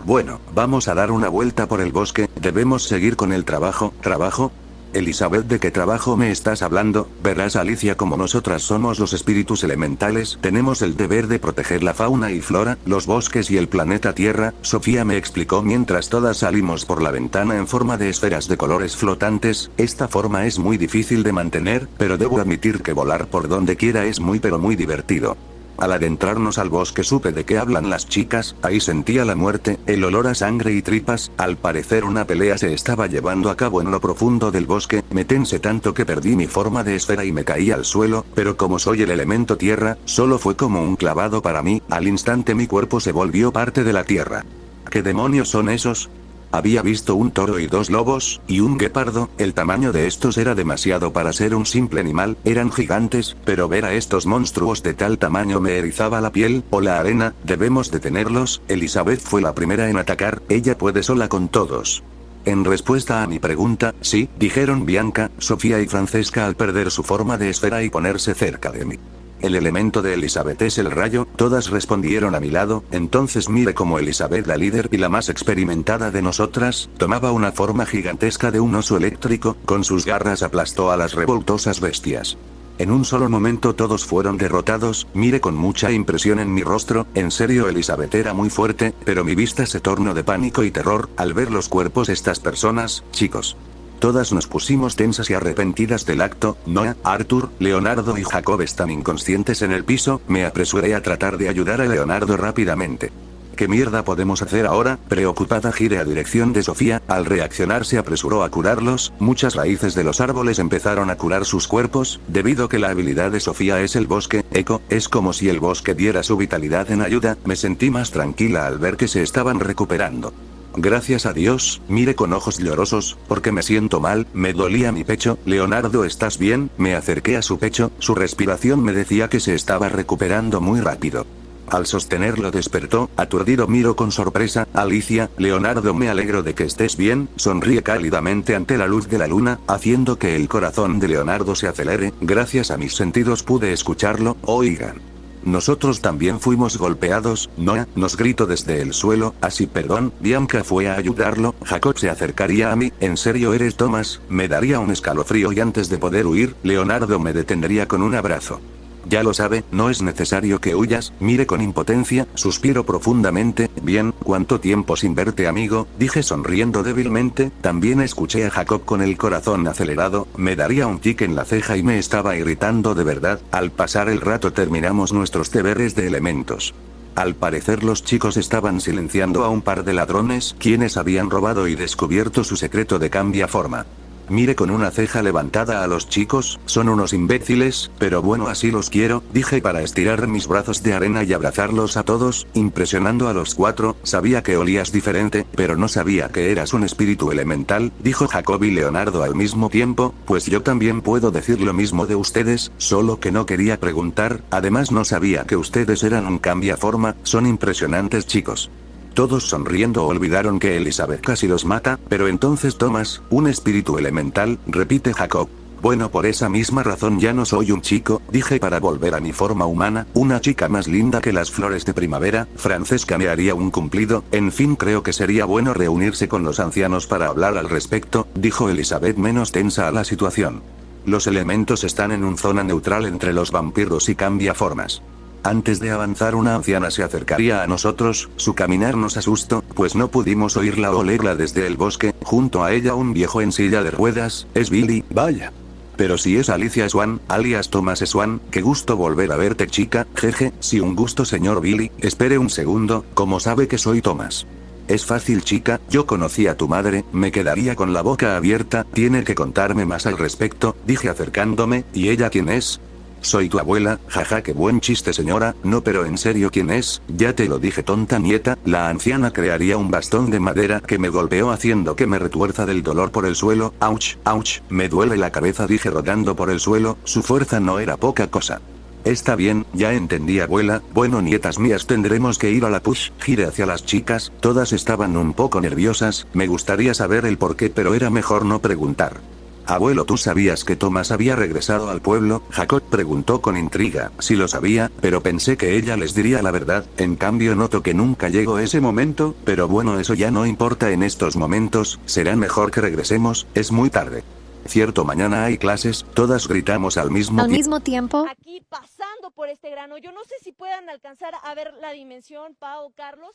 Bueno, vamos a dar una vuelta por el bosque, debemos seguir con el trabajo. ¿Trabajo? Elizabeth, ¿de qué trabajo me estás hablando? Verás, Alicia, como nosotras somos los espíritus elementales, tenemos el deber de proteger la fauna y flora, los bosques y el planeta Tierra, Sofía me explicó mientras todas salimos por la ventana en forma de esferas de colores flotantes. Esta forma es muy difícil de mantener, pero debo admitir que volar por donde quiera es muy pero muy divertido. Al adentrarnos al bosque supe de qué hablan las chicas, ahí sentía la muerte, el olor a sangre y tripas, al parecer una pelea se estaba llevando a cabo en lo profundo del bosque, me tensé tanto que perdí mi forma de esfera y me caí al suelo, pero como soy el elemento tierra, solo fue como un clavado para mí, al instante mi cuerpo se volvió parte de la tierra. ¿Qué demonios son esos? Había visto un toro y 2 lobos, y un guepardo, el tamaño de estos era demasiado para ser un simple animal, eran gigantes, pero ver a estos monstruos de tal tamaño me erizaba la piel, o la arena, debemos detenerlos. Elizabeth fue la primera en atacar, ella puede sola con todos. En respuesta a mi pregunta, sí, dijeron Bianca, Sofía y Francesca al perder su forma de esfera y ponerse cerca de mí. El elemento de Elizabeth es el rayo, todas respondieron a mi lado, entonces mire cómo Elizabeth, la líder y la más experimentada de nosotras, tomaba una forma gigantesca de un oso eléctrico, con sus garras aplastó a las revoltosas bestias. En un solo momento todos fueron derrotados, mire con mucha impresión en mi rostro, en serio Elizabeth era muy fuerte, pero mi vista se tornó de pánico y terror, al ver los cuerpos de estas personas, chicos. Todas nos pusimos tensas y arrepentidas del acto. Noah, Arthur, Leonardo y Jacob están inconscientes en el piso, me apresuré a tratar de ayudar a Leonardo rápidamente. ¿Qué mierda podemos hacer ahora? Preocupada giré a dirección de Sofía, al reaccionar se apresuró a curarlos, muchas raíces de los árboles empezaron a curar sus cuerpos, debido que la habilidad de Sofía es el bosque, es como si el bosque diera su vitalidad en ayuda, me sentí más tranquila al ver que se estaban recuperando. Gracias a Dios, mire con ojos llorosos, porque me siento mal, me dolía mi pecho. Leonardo, ¿estás bien? Me acerqué a su pecho, su respiración me decía que se estaba recuperando muy rápido. Al sostenerlo despertó, aturdido miro con sorpresa, Alicia, Leonardo, me alegro de que estés bien, sonríe cálidamente ante la luz de la luna, haciendo que el corazón de Leonardo se acelere, gracias a mis sentidos pude escucharlo, oigan. Nosotros también fuimos golpeados, Noah, nos gritó desde el suelo, así perdón, Bianca fue a ayudarlo, Jacob se acercaría a mí, ¿en serio eres Thomas? Me daría un escalofrío y antes de poder huir, Leonardo me detendría con un abrazo. Ya lo sabe, no es necesario que huyas, mire con impotencia, suspiro profundamente, bien, ¿cuánto tiempo sin verte amigo? Dije sonriendo débilmente, también escuché a Jacob con el corazón acelerado, me daría un tic en la ceja y me estaba irritando de verdad, al pasar el rato terminamos nuestros deberes de elementos. Al parecer los chicos estaban silenciando a un par de ladrones, quienes habían robado y descubierto su secreto de cambiaforma. Mire con una ceja levantada a los chicos, son unos imbéciles, pero bueno así los quiero, dije para estirar mis brazos de arena y abrazarlos a todos, impresionando a los 4, sabía que olías diferente, pero no sabía que eras un espíritu elemental, dijo Jacob y Leonardo al mismo tiempo, pues yo también puedo decir lo mismo de ustedes, solo que no quería preguntar, además no sabía que ustedes eran un cambiaforma, son impresionantes chicos. Todos sonriendo olvidaron que Elizabeth casi los mata, pero entonces Thomas, un espíritu elemental, repite Jacob. Bueno, por esa misma razón ya no soy un chico, dije para volver a mi forma humana, una chica más linda que las flores de primavera, Francesca me haría un cumplido, en fin creo que sería bueno reunirse con los ancianos para hablar al respecto, dijo Elizabeth menos tensa a la situación. Los elementos están en una zona neutral entre los vampiros y cambiaformas. Antes de avanzar una anciana se acercaría a nosotros, su caminar nos asustó, pues no pudimos oírla o olerla desde el bosque, junto a ella un viejo en silla de ruedas, es Billy, vaya. Pero si es Alicia Swan, alias Thomas Swan, qué gusto volver a verte chica, jeje, sí un gusto señor Billy, espere un segundo, ¿cómo sabe que soy Thomas? Es fácil chica, yo conocí a tu madre, me quedaría con la boca abierta, tiene que contarme más al respecto, dije acercándome, ¿y ella quién es? Soy tu abuela, jaja qué buen chiste señora, no pero en serio ¿quién es? Ya te lo dije tonta nieta, la anciana crearía un bastón de madera que me golpeó haciendo que me retuerza del dolor por el suelo, ouch, ouch, me duele la cabeza dije rodando por el suelo, su fuerza no era poca cosa. Está bien, ya entendí abuela, bueno nietas mías tendremos que ir a la push, giré hacia las chicas, todas estaban un poco nerviosas, me gustaría saber el porqué pero era mejor no preguntar. Abuelo, ¿tú sabías que Thomas había regresado al pueblo? Jacob preguntó con intriga, sí lo sabía, pero pensé que ella les diría la verdad, en cambio noto que nunca llegó ese momento, pero bueno eso ya no importa en estos momentos, será mejor que regresemos, es muy tarde. Cierto, mañana hay clases, todas gritamos al mismo tiempo. Aquí pasando por este grano, yo no sé si puedan alcanzar a ver la dimensión, Pau, Carlos,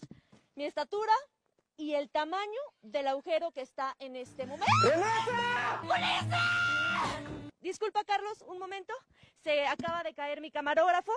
mi estatura y el tamaño del agujero que está en este momento. ¡Renata! Disculpa, Carlos, un momento. Se acaba de caer mi camarógrafo.